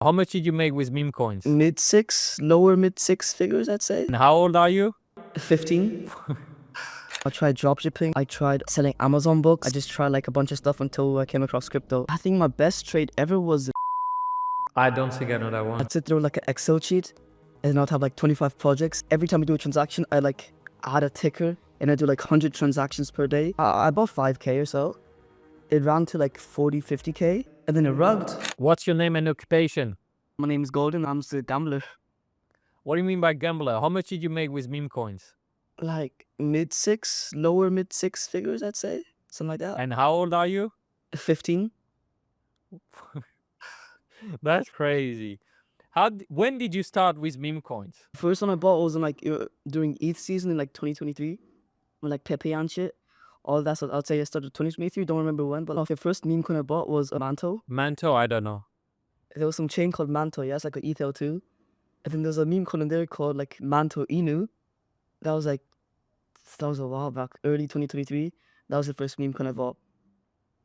How much did you make with meme coins? Lower mid six figures, I'd say. And how old are you? 15. I tried dropshipping. I tried selling Amazon books. I just tried like a bunch of stuff until I came across crypto. I think my best trade ever was I don't think I know that one. I'd sit through like an Excel sheet and I'd have like 25 projects. Every time I do a transaction, I like add a ticker and I do like 100 transactions per day. I bought 5K or so. It ran to like 40, 50K and then it rugged. What's your name and occupation? My name is Golden. I'm a gambler. What do you mean by gambler? How much did you make with meme coins? Like lower mid six figures, I'd say. Something like that. And how old are you? 15. That's crazy. When did you start with meme coins? First one I bought was in like during ETH season in like 2023, when like Pepe and shit. All that's what I'd say I started 2023. Don't remember when, but the first meme coin I bought was a Manto. Manto, I don't know. There was some chain called Manto, yeah, it's like an ETH 2. And then there's a meme coin in there called like Manto Inu. That was a while back, early 2023. That was the first meme coin I bought.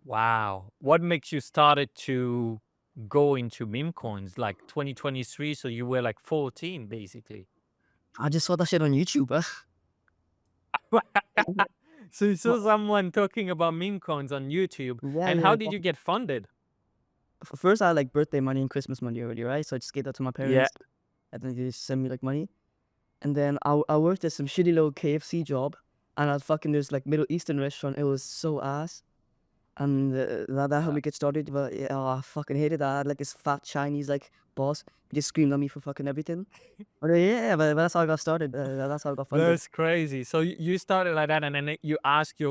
Wow. What makes you started to go into meme coins like 2023? So you were like 14 basically. I just saw that shit on YouTube, So you saw someone talking about meme coins on YouTube. Yeah, And yeah. how did you get funded? First, I had like birthday money and Christmas money already, right? So I just gave that to my parents. Yeah. And then they just send me like money. And then I worked at some shitty little KFC job. And I fucking, there's like Middle Eastern restaurant. It was so ass. And that helped me get started. But yeah, I fucking hated that. I had like this fat Chinese like boss. He just screamed at me for fucking everything. But but that's how I got started. That's how I got funded. That's crazy. So you started like that and then you asked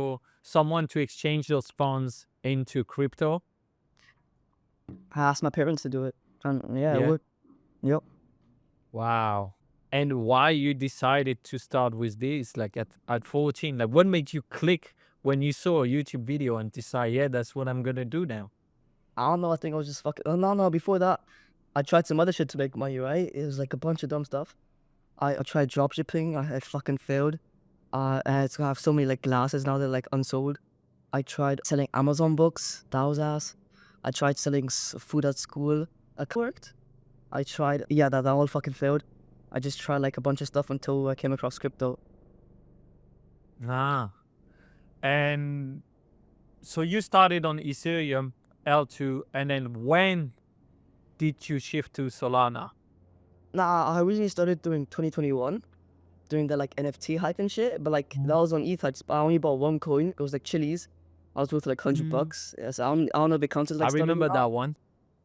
someone to exchange those funds into crypto? I asked my parents to do it. And yeah, it Yeah. worked. Yep. Wow. And why you decided to start with this like at 14? Like what made you click when you saw a YouTube video and decide, yeah, that's what I'm gonna do now? I don't know. I think I was just fucking. Oh, no. Before that, I tried some other shit to make money, right? It was like a bunch of dumb stuff. I tried dropshipping. I fucking failed. I had to have so many like glasses now they're like unsold. I tried selling Amazon books. That was ass. I tried selling food at school. It worked. I tried. Yeah, that all fucking failed. I just tried like a bunch of stuff until I came across crypto. Nah. And so you started on Ethereum L2, and then when did you shift to Solana? Nah, I originally started doing 2021. Doing the like NFT hype and shit, but like that was on ETH. I only bought one coin. It was like Chili's. I was worth like $100. Yeah, so I don't know if it counts as like I remember starting out. that one.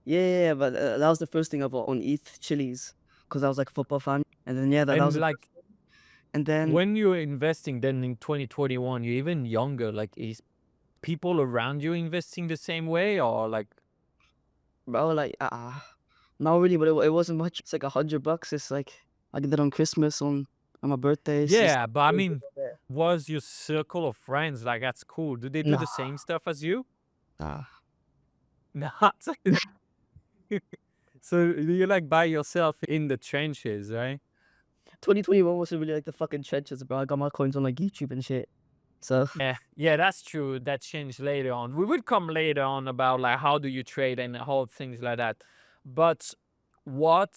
Yeah, but that was the first thing I bought on ETH Chili's because I was like a football fan. And then that And was like and then when you were investing then in 2021, you're even younger. Like is people around you investing the same way or like bro, like not really, but it wasn't much. It's like $100. It's like I did that on Christmas on my birthday. It's just, yeah, but I mean, was your circle of friends like at school? Do they do nah, the same stuff as you? nah. Not. So you're like by yourself in the trenches, right? 2021 wasn't really like the fucking trenches, bro. I got my coins on like YouTube and shit. So Yeah, that's true. That changed later on. We would come later on about like how do you trade and all things like that. But what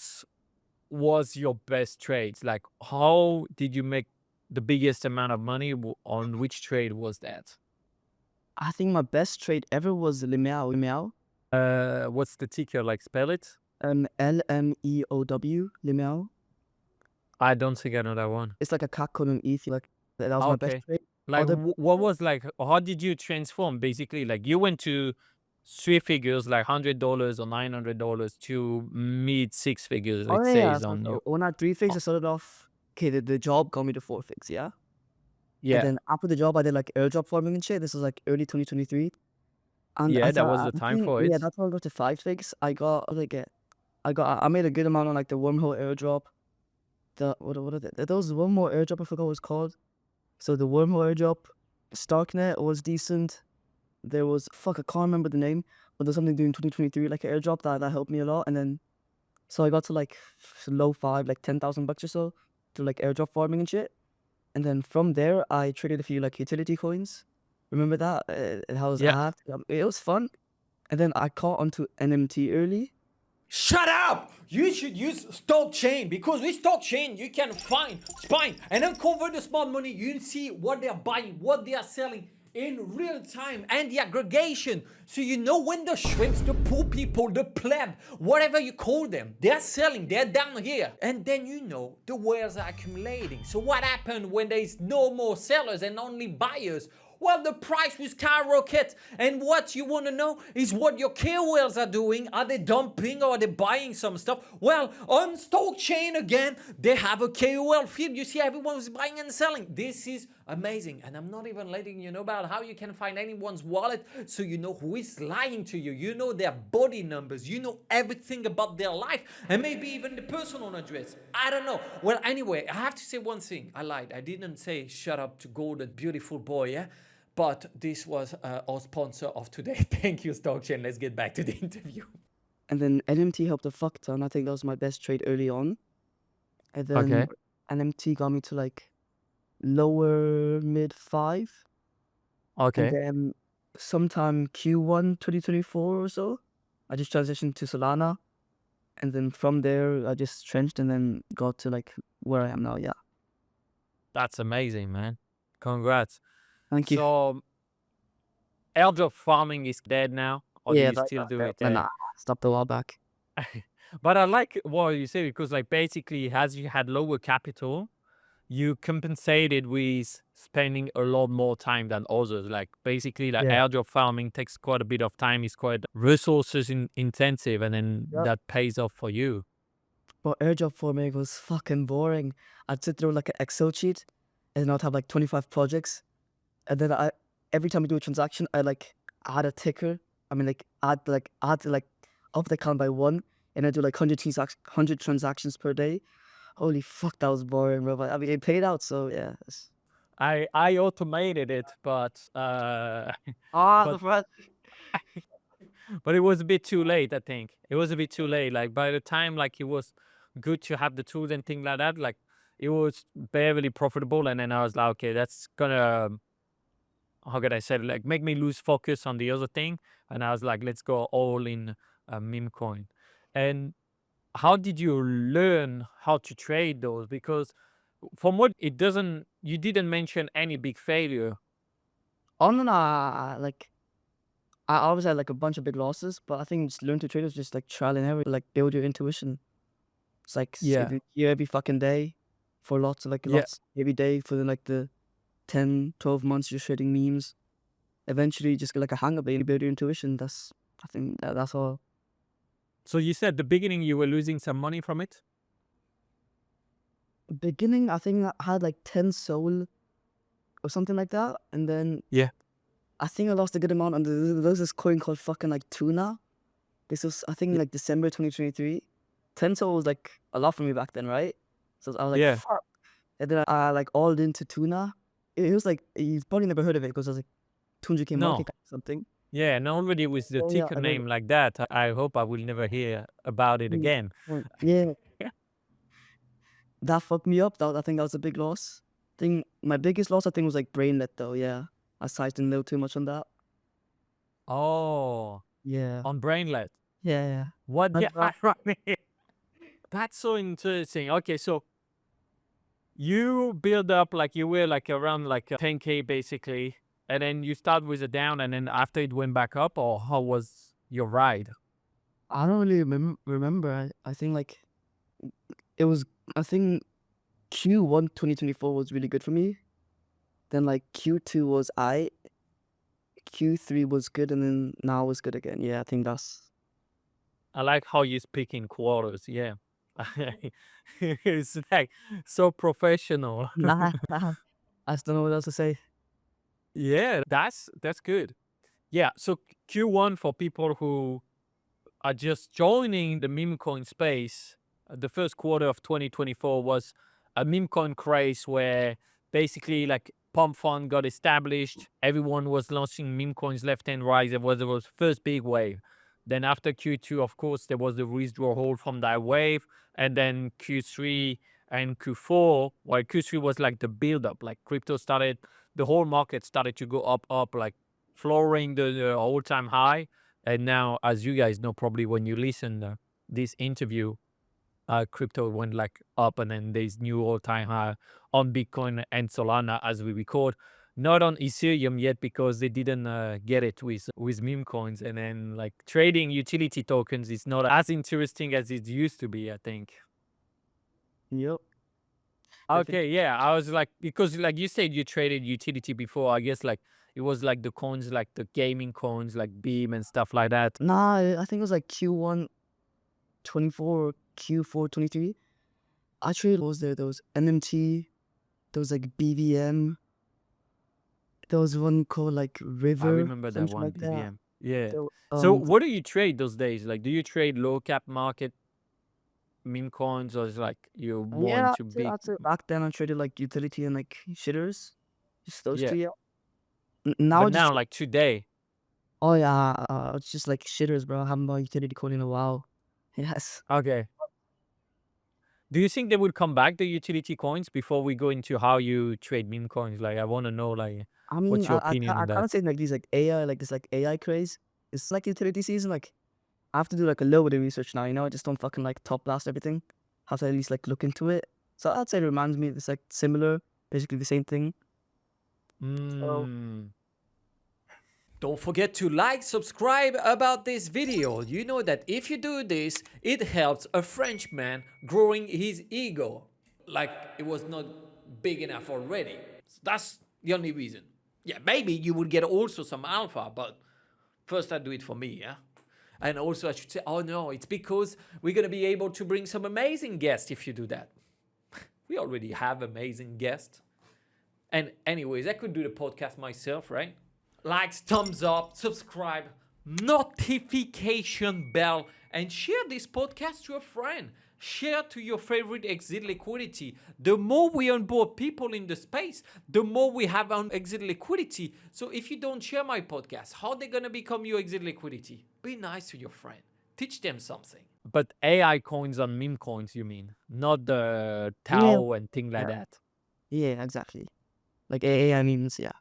was your best trades? Like how did you make the biggest amount of money? On which trade was that? I think my best trade ever was Limeow. What's the ticker? Like spell it? LMEOW, Limeow. I don't think I know that one. It's like a cat coin on ETH. Like that was my best Okay. trade. Like Other what was like how did you transform basically? Like you went to three figures like $100 or $900 to mid six figures, it yeah. says on you. When I had 3 figs, I started off. Okay, the job got me to 4 figs, yeah. And Yeah. then after the job, I did like airdrop farming and shit. This was like early 2023. And Yeah, that was the time for it. that's when I got to 5 figs. I made a good amount on like the wormhole airdrop. What are they? There was one more airdrop I forgot what it's called. So the wormhole airdrop, Starknet was decent. There was I can't remember the name, but there's something doing 2023 like an airdrop that helped me a lot. And then so I got to like low 5, like $10,000 or so to like airdrop farming and shit. And then from there, I traded a few like utility coins. Remember that? How was Yeah. it was fun. And then I caught onto NMT early. Shut up! You should use Stockchain because with Stockchain you can find, spine, and uncover the smart money. You see what they are buying, what they are selling in real time, and the aggregation. So you know when the shrimps, the poor people, the pleb, whatever you call them, they're selling, they're down here. And then you know the whales are accumulating. So what happened when there is no more sellers and only buyers? Well, the price will skyrocket. And what you want to know is what your KOLs are doing. Are they dumping or are they buying some stuff? Well, on Stockchain again, they have a KOL feed. You see everyone's buying and selling. This is amazing. And I'm not even letting you know about how you can find anyone's wallet so you know who is lying to you. You know their body numbers. You know everything about their life and maybe even the personal address. I don't know. Well, anyway, I have to say one thing. I lied. I didn't say shut up to Gordon, beautiful boy, yeah? But this was our sponsor of today. Thank you, Stockchain. Let's get back to the interview. And then NMT helped a fuck ton. I think that was my best trade early on. And then Okay. NMT got me to like lower mid 5. And Okay. then sometime Q1 2024 or so, I just transitioned to Solana. And then from there, I just trenched and then got to like where I am now. Yeah. That's amazing, man. Congrats. Thank you. So, airdrop farming is dead now, or do Yeah, you still do it? Nah, stopped a while back. But I like what you say because, like, basically, as you had lower capital, you compensated with spending a lot more time than others. Like, basically, like Yeah. airdrop farming takes quite a bit of time, is quite resources intensive, and then Yep. that pays off for you. But airdrop farming was fucking boring. I'd sit through like an Excel sheet and then I'd have like 25 projects. And then every time I do a transaction, I like add a ticker. I mean, like add up the count by 1, and I do like 100 transactions per day. Holy fuck, that was boring, bro. But I mean, it paid out, so yeah. I automated it, but The but front. but it was a bit too late. I think it was a bit too late. Like by the time like it was good to have the tools and things like that, like it was barely profitable. And then I was like, okay, that's gonna how could I say it? Like make me lose focus on the other thing. And I was like, let's go all in meme coin. And how did you learn how to trade those? Because from what it doesn't, you didn't mention any big failure. Oh no, like I always had like a bunch of big losses, but I think just learn to trade is just like trial and error, like build your intuition. It's like Yeah. every fucking day for lots Yeah. every day for like the 10, 12 months you're trading memes. Eventually you just get like a hang of it, you build your intuition. I think that's all. So you said the beginning you were losing some money from it. Beginning, I think I had like 10 soul or something like that. And then Yeah. I think I lost a good amount on there's this coin called fucking like Tuna. This was, I think, like December 2023. 10 soul was like a lot for me back then, right? So I was like, Yeah. fuck. And then I like all into Tuna. It was like, you've probably never heard of it because it was like 200K No. market cap or something. Yeah, and already with the Oh, yeah, ticker I heard name like that, I hope I will never hear about it Mm, again. Yeah, that fucked me up. I think that was a big loss. I think my biggest loss, I think, was like Brainlet though. Yeah, I sized in a little too much on that. Oh, Yeah, on Brainlet. yeah. What? But, Yeah, that's so interesting. Okay, so you build up like you were like around like 10K basically, and then you start with a down, and then after it went back up, or how was your ride? I don't really remember. I think like it was. I think Q1 2024 was really good for me. Then like Q2 was Q3 was good, and then now was good again. Yeah, I think that's. I like how you speak in quarters. Yeah, it's like so professional. Nah, I still know what else to say. Yeah, that's good. Yeah, so Q1 for people who are just joining the meme coin space, the first quarter of 2024 was a meme coin craze where basically like Pump Fund got established. Everyone was launching meme coins left and right. There was first big wave. Then after Q2, of course, there was the withdrawal from that wave. And then Q3 and Q4, well, Q3 was like the build up, like crypto started, the whole market started to go up, like flooring the all time high. And now, as you guys know, probably when you listen, this interview, crypto went like up, and then there's new all-time high on Bitcoin and Solana as we record. Not on Ethereum yet because they didn't get it with meme coins, and then like trading utility tokens is not as interesting as it used to be, I think. Yep. I think Okay, yeah, I was like, because like you said you traded utility before, I guess like it was like the coins, like the gaming coins, like Beam and stuff like that. nah, I think it was like Q1 24 or Q4 23. I traded was there those NMT, those like BVM, there was one called like I River, remember that something one, like that. BVM. Yeah. There, So what do you trade those days? Like, do you trade low cap market meme coins, or is like you're more yeah, into big? I'd say back then I traded like utility and like shitters, just those Yeah. two. Yeah. Now But I just now, like today, oh yeah, it's just like shitters, bro. I haven't bought utility coin in a while. Yes. okay. Do you think they would come back, the utility coins, before we go into how you trade meme coins? Like, I want to know, like, I mean, what's your opinion I on kind that? of say like these like AI, like this like AI craze. It's like utility season. Like I have to do like a little bit of research now. You know, I just don't fucking like top blast everything. Have to at least like look into it. So I'd say it reminds me. It's like similar, basically the same thing. So Mm. Don't forget to like, subscribe about this video. You know that if you do this, it helps a Frenchman growing his ego. Like it was not big enough already. So that's the only reason. Yeah, maybe you would get also some alpha, but first I do it for me, yeah? And also I should say, oh no, it's because we're gonna be able to bring some amazing guests if you do that. We already have amazing guests. And anyways, I could do the podcast myself, right? Likes, thumbs up, subscribe, notification bell, and share this podcast to a friend. Share to your favorite exit liquidity. The more we onboard people in the space, the more we have on exit liquidity. So if you don't share my podcast, how are they gonna become your exit liquidity? Be nice to your friend. Teach them something. But AI coins on meme coins, you mean? Not the yeah, Tao and thing like yeah, that. yeah, exactly. Like AI memes, yeah.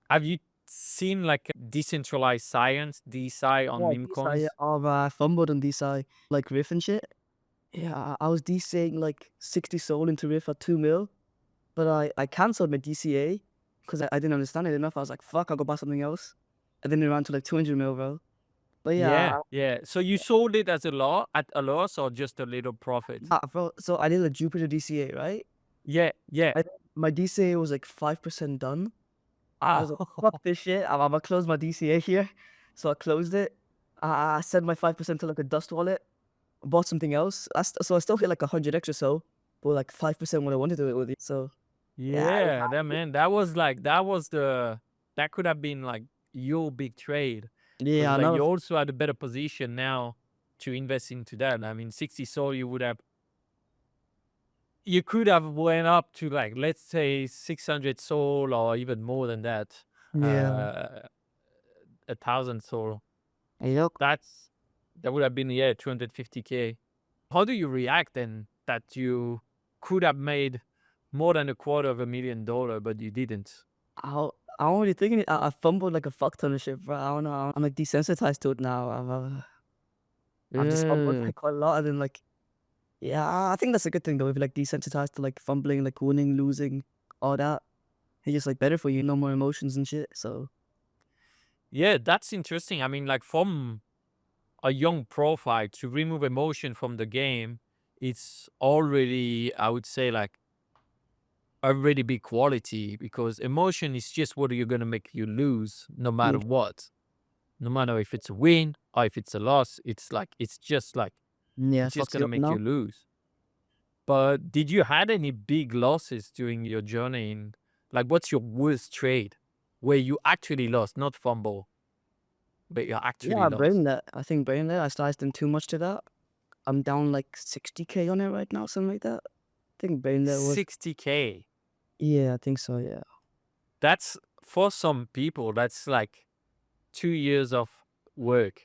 Have you seen like decentralized science, DeSci on Yeah, meme DeSci, coins? fumbled on DeSci, like Riff and shit. Yeah, I was DCing like 60 soul into Riff at 2 mil, but I cancelled my DCA because I didn't understand it enough. I was like, fuck, I'll go buy something else. And then it ran to like 200 mil, bro. But Yeah, yeah, yeah. So you sold it as a law at a loss or just a little profit? bro. So I did a Jupiter DCA, right? Yeah, yeah. I, my DCA was like 5% done. I was like, Ah, fuck this shit. I'm gonna close my DCA here. So I closed it. I sent my 5% to like a dust wallet, bought something else. So I still hit like 100 extra so, but like 5% what I wanted to do it with it. So yeah, yeah. That man, that could have been like your big trade. yeah, Because like another you also had a better position now to invest into that. I mean, 60 soul, you could have went up to like, let's say 600 soul or even more than that. yeah. 1,000 soul. Yep. That would have been, yeah, 250K. How do you react then that you could have made more than $250,000, but you didn't? I'm already thinking I fumbled like a fuck ton of shit, bro. I don't know. I'm like desensitized to it now. I've just fumbled Mm. like quite a lot, and then like yeah, I think that's a good thing though. If you're like desensitized to like fumbling, like winning, losing, all that, it's just like better for you. No more emotions and shit. So Yeah, that's interesting. I mean, like from a young profile to remove emotion from the game, it's already, I would say, like a really big quality, because emotion is just what you're gonna make you lose no yeah, matter what. No matter if it's a win or if it's a loss, it's just like yeah, it's it just fucks you gonna up make you now. lose. But did you had any big losses during your journey in, like, what's your worst trade where you actually lost, not fumble, but you actually Yeah, lost? brain that. I think brain that. I sliced in too much to that. I'm down like 60K on it right now, something like that. I think brain that was. 60K. Yeah, I think so. Yeah. That's, for some people, that's like 2 years of work.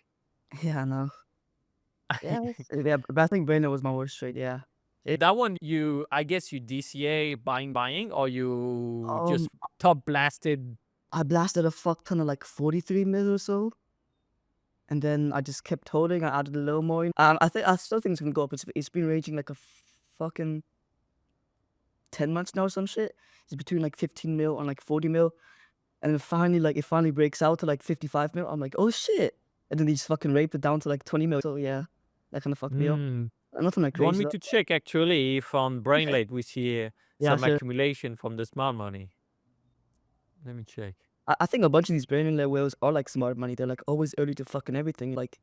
Yeah, I know. Yeah, yeah, but I think brain that was my worst trade. Yeah. That one, I guess you DCA buying, or you Um, just top blasted. I blasted a fuck ton of like 43 mil or so. And then I just kept holding. I added a little more. I still think it's gonna go up. It's been ranging like a fucking 10 months now or some shit. It's between like 15 mil and like 40 mil. And then finally, like, it finally breaks out to like 55 mil. I'm like, oh shit. And then they just fucking raped it down to like 20 mil. So yeah, that kind of fucked me up. Mm. Nothing like You want crazy me though. to check actually if on Brainlate we see Yeah, some sure. accumulation from the smart money? Let me check. I think a bunch of these brain whales are like smart money. They're like always early to fucking everything. Like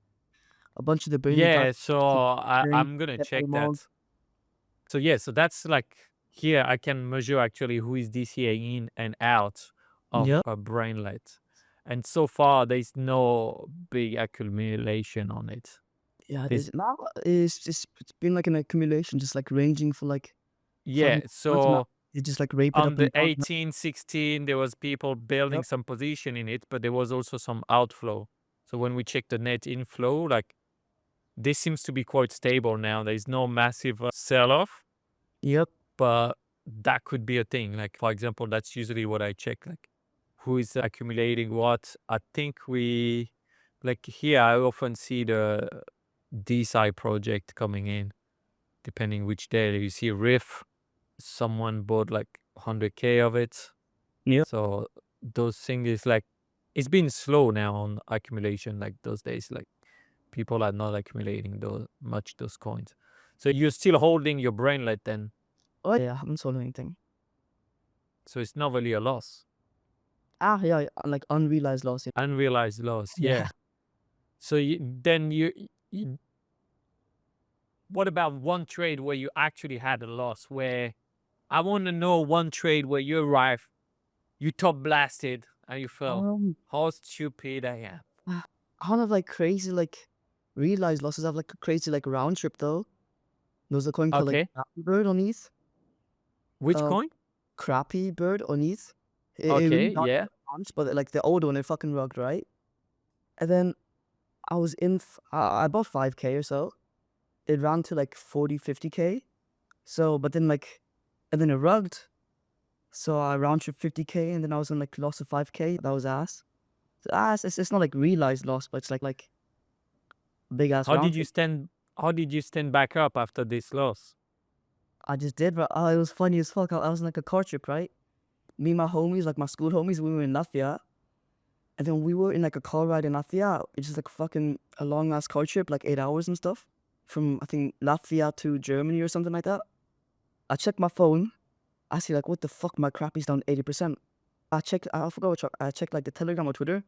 a bunch of the brain Yeah, so brain I'm gonna get check animals. that. So yeah, so that's like here I can measure actually who is DCA in and out of Yep. a Brainlet. And so far there's no big accumulation on it. Yeah, There's now it's been like an accumulation, just like ranging for like yeah, fucking months now. so They just like rape it on up the and down. 18, 16, there was people building Yep. some position in it, but there was also some outflow. So when we check the net inflow, like this seems to be quite stable now. There's no massive sell-off, Yep. but that could be a thing. Like for example, that's usually what I check, like who is accumulating what. I think like here I often see the DeSci project coming in, depending which day. You see Riff, someone bought like 100K of it. Yep. So those things is like it's been slow now on accumulation. Like those days, like people are not accumulating those coins. So you're still holding your Brainlet then. Oh yeah, I haven't sold anything. So it's not really a loss. Yeah, like unrealized loss. Unrealized loss. Yeah. Yeah. So you what about one trade where you actually had a loss? Where I want to know one trade where you arrived, you top blasted, and you felt how stupid I am. I don't have like crazy like realized losses. I have like a crazy like round trip though. There's a coin called like Okay. Crappy Bird on ETH. Which Um, coin? Crappy Bird on ETH. It Okay. really got Yeah. launched, but like the old one, it fucking rugged, right? And then I was in. I bought 5K or so. It ran to like 40, 50K. So, but then like, and then it rugged. So I round trip 50K, and then I was in like loss of 5K. That was ass. It's not like realized loss, but it's like big ass How round did you trip. stand? How did you stand back up after this loss? I just did, but it was funny as fuck. I was in like a car trip, right? Me and my homies, like my school homies, we were in Latvia. And then we were in like a car ride in Latvia. It's just like fucking a long ass car trip, like 8 hours and stuff. From I think Latvia to Germany or something like that. I checked my phone. I see like what the fuck, my crappy's down 80%. I forgot I checked like the Telegram or Twitter.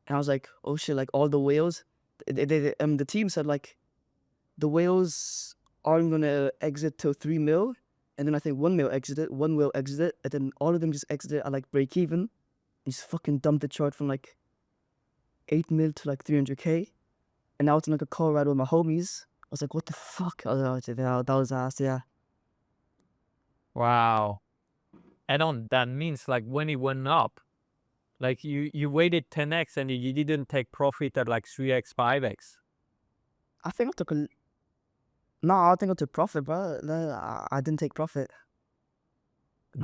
And I was like, oh shit, like all the whales. The team said like the whales aren't gonna exit till 3 mil. And then I think 1 mil exited, 1 will exited, and then all of them just exited at like break even. Just fucking dumped the chart from like 8 mil to like 300K. And now it's in like a car ride with my homies. I was like, what the fuck? That was ass, yeah. Wow. And on that means like when it went up, like you waited 10x and you didn't take profit at like 3x, 5x. I think I took a. No, I think I took profit, bro. No, I didn't take profit.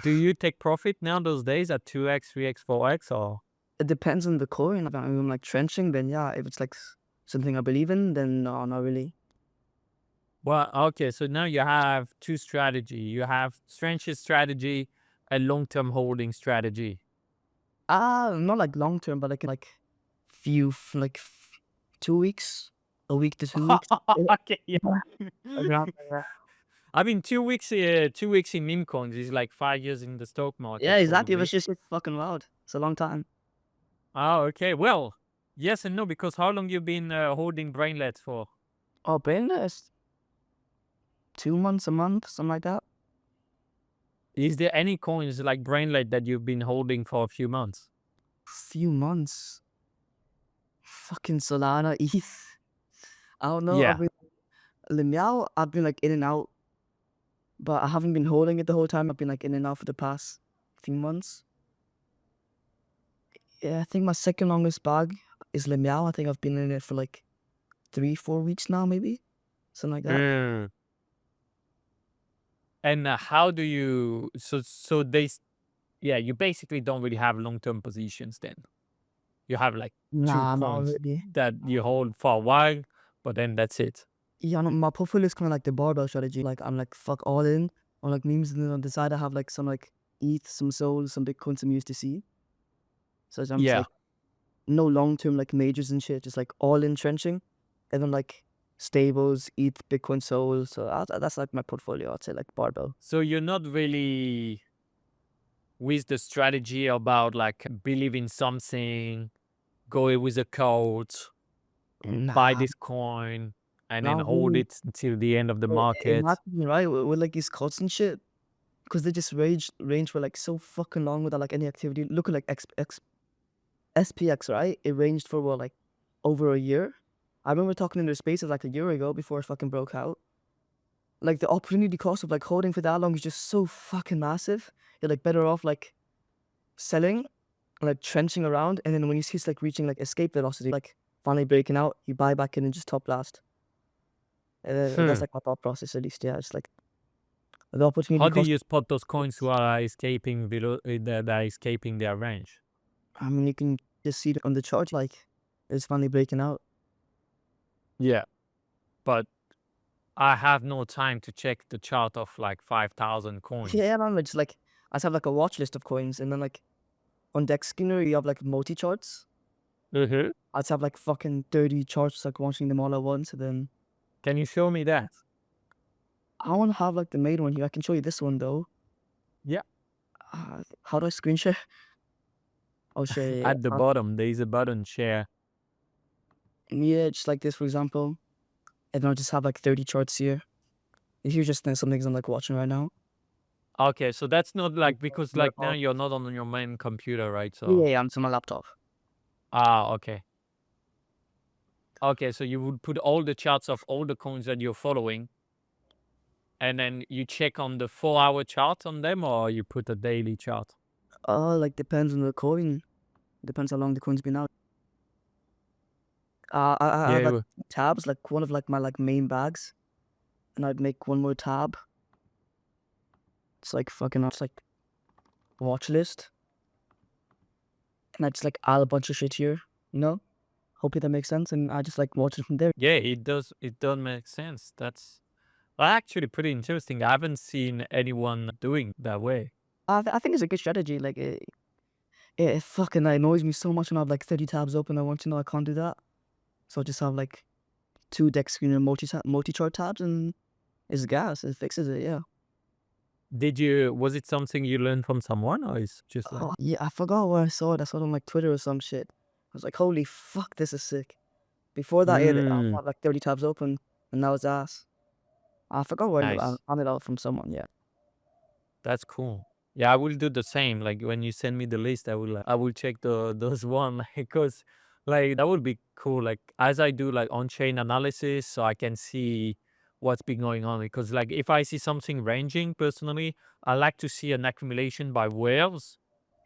Do you take profit now those days at 2x, 3x, 4x or? It depends on the coin. If I'm like trenching, then yeah. If it's like something I believe in, then no, not really. Well, okay, so now you have two strategy. You have trenches strategy and long-term holding strategy. Not like long term, but like few, 2 weeks, a week to 2 weeks. Okay, yeah. Around there. I mean, 2 weeks in meme coins is like 5 years in the stock Yeah, market, exactly. It was probably. just fucking wild. It's a long time. Oh, okay. Well, yes and no, because how long you been holding Brainlet for? Oh, been there 2 months, a month, something like that. Is there any coins like Brainlet that you've been holding for a few months? Few months. Fucking Solana, ETH. I don't know. Yeah. Limiao, I've been like in and out, but I haven't been holding it the whole time. I've been like in and out for the past few months. Yeah, I think my second longest bag is Limiao. I think I've been in it for like 3-4 weeks now, maybe something like that. Mm. And how do you? So you basically don't really have long-term positions then. You have like two Nah, not coins really. that you hold for a while, but then that's it. Yeah, no, my portfolio is kind of like the barbell strategy. Like I'm like fuck all in on like memes, and then on the side I have like some like ETH, some Sol, some Bitcoin, some USDC. So I'm just Yeah. like no long term like majors and shit, just like all in trenching, and then like stables, ETH, Bitcoin, Sol. So that's like my portfolio. I'd say like barbell. So you're not really with the strategy about like believe in something, go with a code, buy Nah, this coin, and then not hold really. it until the end of the It market. happened right with like these cuts and shit, because they just range for like so fucking long without like any activity. Look at like SPX, right? It ranged for what, like over a year. I remember talking in their spaces like a year ago before it fucking broke out. Like the opportunity cost of like holding for that long is just so fucking massive. You're like better off like selling, like trenching around, and then when you see it's like reaching like escape velocity, like finally breaking out, you buy back in and just top blast. That's Hmm. like my thought process at least. Yeah, it's like the opportunity How do cost. you spot those coins who are escaping below that are escaping their range? I mean, you can just see it on the chart, like it's finally breaking out. Yeah, but I have no time to check the chart of like 5,000 coins. Yeah, man, it's like I just have like a watch list of coins, and then like on Dex Skinner you have like multi charts. Mm-hmm. I just have like fucking 30 charts, like watching them all at once, and then Can you show me that? I want to have like the main one here. I can show you this one though. Yeah. How do I screen share? I'll share it. At the bottom, there is a button share. Yeah, just like this, for example. And then I'll just have like 30 charts here. If you just some things I'm like watching right now. Okay, so that's not like because like now Oh, you're not on your main computer, right? yeah, So yeah, on my laptop. okay. Okay, so you would put all the charts of all the coins that you're following, and then you check on the 4-hour chart on them, or you put a daily chart. Like depends on the coin. Depends how long the coin's been out. I Yeah. have like tabs, like one of like my like main bags, and I'd make one more tab. It's like fucking, it's like watch list, and I just like add a bunch of shit here. You know, hopefully that makes sense, and I just like watch it from there. Yeah, it does. It does make sense. That's actually pretty interesting. I haven't seen anyone doing that way. I think it's a good strategy. Like it fucking annoys me so much when I have like 30 tabs open. I want to know I can't do that, so I just have like 2 Dex Screener multi chart tabs, and it's gas. It fixes it. Yeah. Was it something you learned from someone, or is just like, Oh, yeah, I forgot where I saw it. I saw it on like Twitter or some shit. I was like, holy fuck, this is sick. Before that, I mm, had like 30 tabs open, and now it's ass. I forgot where I nice. found it out from someone. Yeah. That's cool. Yeah, I will do the same. Like when you send me the list, I will check those one because like that would be cool. Like as I do like on-chain analysis, so I can see what's been going on. Because like if I see something ranging personally, I like to see an accumulation by whales.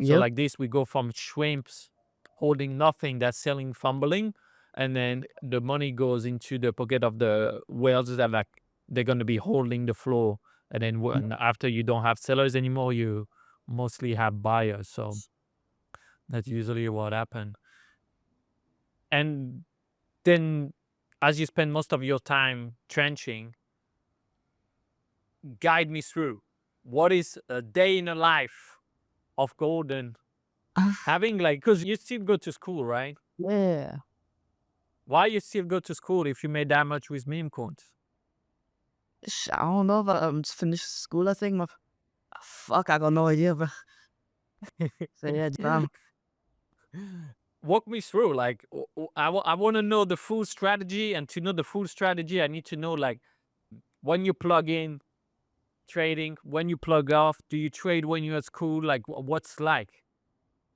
So Yep. like this, we go from shrimps holding nothing, that's selling, fumbling, and then the money goes into the pocket of the whales that like they're gonna be holding the floor. And then when after you don't have sellers anymore, you mostly have buyers. So that's usually what happened. And then as you spend most of your time trenching, guide me through what is a day in the life of Golden having like, because you still go to school, right? Yeah. Why you still go to school if you made that much with meme coins? I don't know, but I'm just finished school. I think. Fuck, I got no idea, but so yeah, damn. Walk me through. Like, I want to know the full strategy, and to know the full strategy, I need to know like when you plug in trading, when you plug off. Do you trade when you're at school? Like, what's like?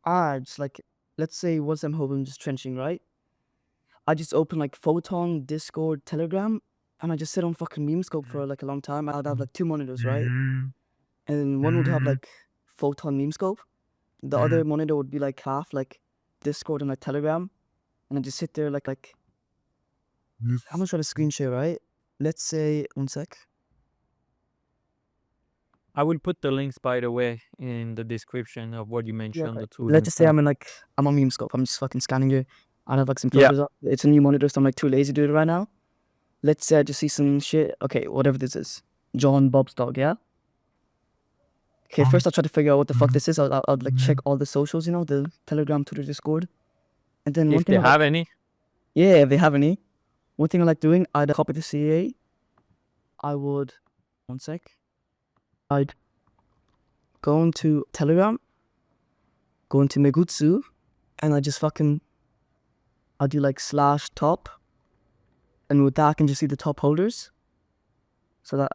Just like, let's say once I'm home, I'm just trenching, right? I just open like Photon, Discord, Telegram, and I just sit on fucking Memescope for like a long time. I'd have like 2 monitors, right? And one would have like Photon Memescope. The other monitor would be like half like Discord and like Telegram. And I just sit there like I'm gonna try to screen share, right? Let's say 1 sec. I will put the links, by the way, in the description of what you mentioned, the tools Let's and just say stuff. I'm on Memescope. I'm just fucking scanning it. I have like some Yeah. filters up. It's a new monitor, so I'm like too lazy to do it right now. Let's say I just see some shit. Okay, whatever this is. John Bob's dog, yeah? Okay, first I'll try to figure out what the fuck this is. I'll like check all the socials, you know, the Telegram, Twitter, Discord. And then one If thing they I like, have any. yeah, if they have any. One thing I like doing, I'd copy the CA. I would, one sec. I'd go into Telegram, go into Megutsu, and I just fucking, I'll do like /top. And with that, I can just see the top holders. So that,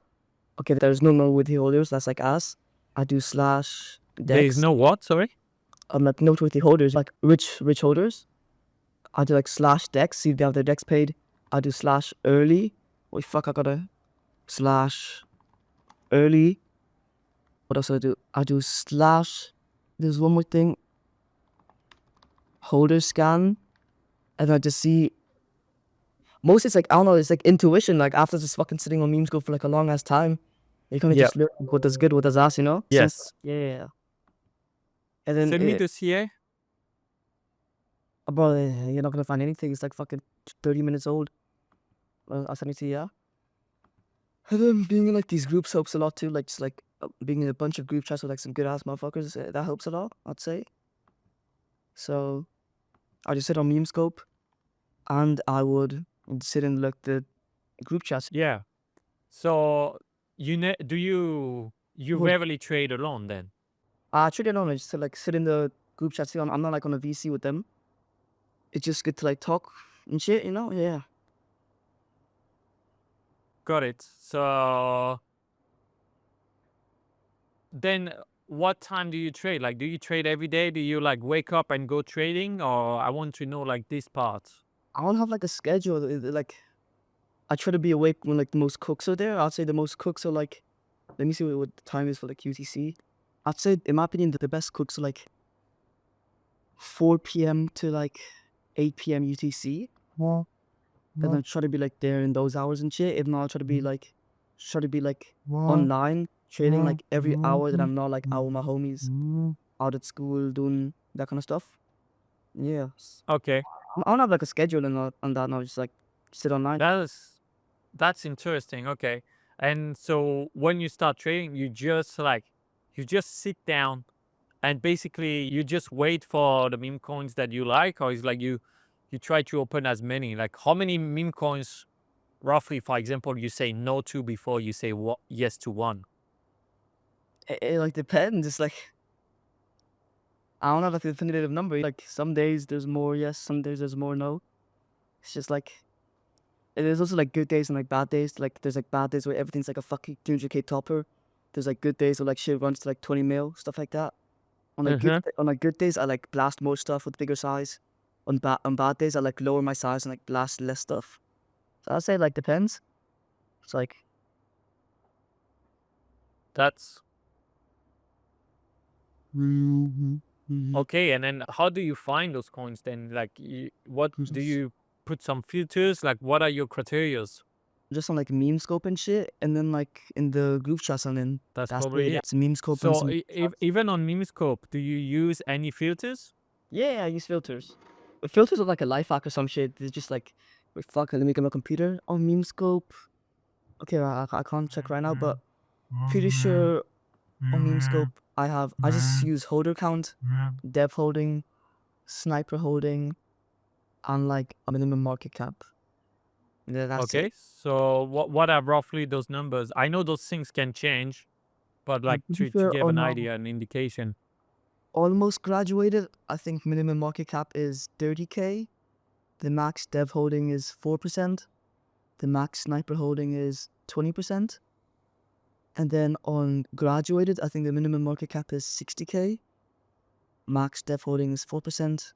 okay, there's no noteworthy holders. That's like ass. I do /dex. There is no what? Sorry. Like noteworthy holders, like rich holders. I do like /dex. See if they have their dex paid. I do /early. Wait, fuck, I gotta /early. What else do I do? I do / there's one more thing. Holder scan. And I just see. Most it's like, I don't know, it's like intuition. Like after just fucking sitting on Memescope for like a long ass time, you kind of Yeah. just look what does good, what does ass, you know? Yes. Yeah. And then Send me the CA. bro, you're not gonna find anything. It's like fucking 30 minutes old. I'll send it to you, yeah? And then being in like these groups helps a lot too. Like just like being in a bunch of group chats with like some good ass motherfuckers, that helps a lot, I'd say. So I just sit on Memescope and I would sit in like the group chats. Yeah. So do you Would- rarely trade alone then? I actually don't know, just to like sit in the group chat. See, I'm not like on a VC with them. It's just good to like talk and shit, you know? Yeah. Got it. So then what time do you trade? Like, do you trade every day? Do you like wake up and go trading? Or I want to know like this part. I don't have like a schedule. Like, I try to be awake when like the most cooks are there. I'd say the most cooks are like, let me see what the time is for like UTC. I'd say, in my opinion, the best cooks are like 4 p.m. to like 8 p.m. UTC. And I try to be like there in those hours and shit. If not, I'll try to be like online trading like every hour that I'm not like out with my homies, out at school, doing that kind of stuff. Yeah. Okay. I don't have like a schedule on that. No, just like sit online. That's interesting. Okay. And so when you start trading, you just sit down and basically you just wait for the meme coins that you like, or it's like you try to open as many. Like how many meme coins roughly, for example, you say no to before you say yes to one? It like depends. It's like I don't have like a definitive number. Like some days there's more yes, some days there's more no. It's just like there's also like good days and like bad days. Like there's like bad days where everything's like a fucking 200k topper. There's like good days where like shit runs to like 20 mil, stuff like that. On like good days I like blast more stuff with bigger size. On bad days I like lower my size and like blast less stuff. So I'd say like depends. It's like That's okay. And then how do you find those coins then? Like what do you put some filters? Like what are your criterias? just on like Memescope and shit, and then like in the group chats and then That's probably it. It's Memescope. So and even on Memescope, do you use any filters? yeah, I use filters. But filters are like a life hack or some shit. It's just like, wait, fuck, let me get my computer on Memescope. Okay, I can't check right now, but pretty sure on Memescope I just use holder count, dev holding, sniper holding, and like a minimum market cap. Yeah, that's Okay. it. So what are roughly those numbers? I know those things can change, but like To be to fair, give an on idea, an indication. almost graduated, I think minimum market cap is 30k. The max dev holding is 4%. The max sniper holding is 20%. And then on graduated, I think the minimum market cap is 60k. Max dev holding is 4%.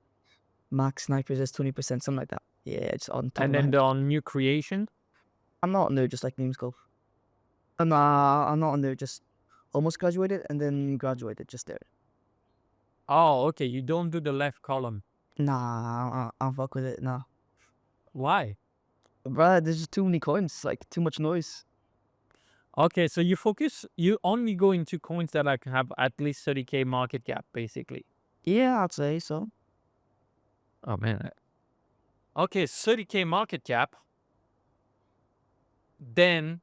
Max snipers is 20%, something like that. Yeah, it's on top And of my then head. on new creation. I'm not on there just like Memescope. I'm not on there just almost graduated and then graduated just there. Oh, okay. You don't do the left column. Nah, I don't fuck with it, nah. Why? Bruh, there's just too many coins, like too much noise. Okay, so you only go into coins that like have at least 30K market cap, basically. Yeah, I'd say so. Oh man. Okay, 30K market cap. Then,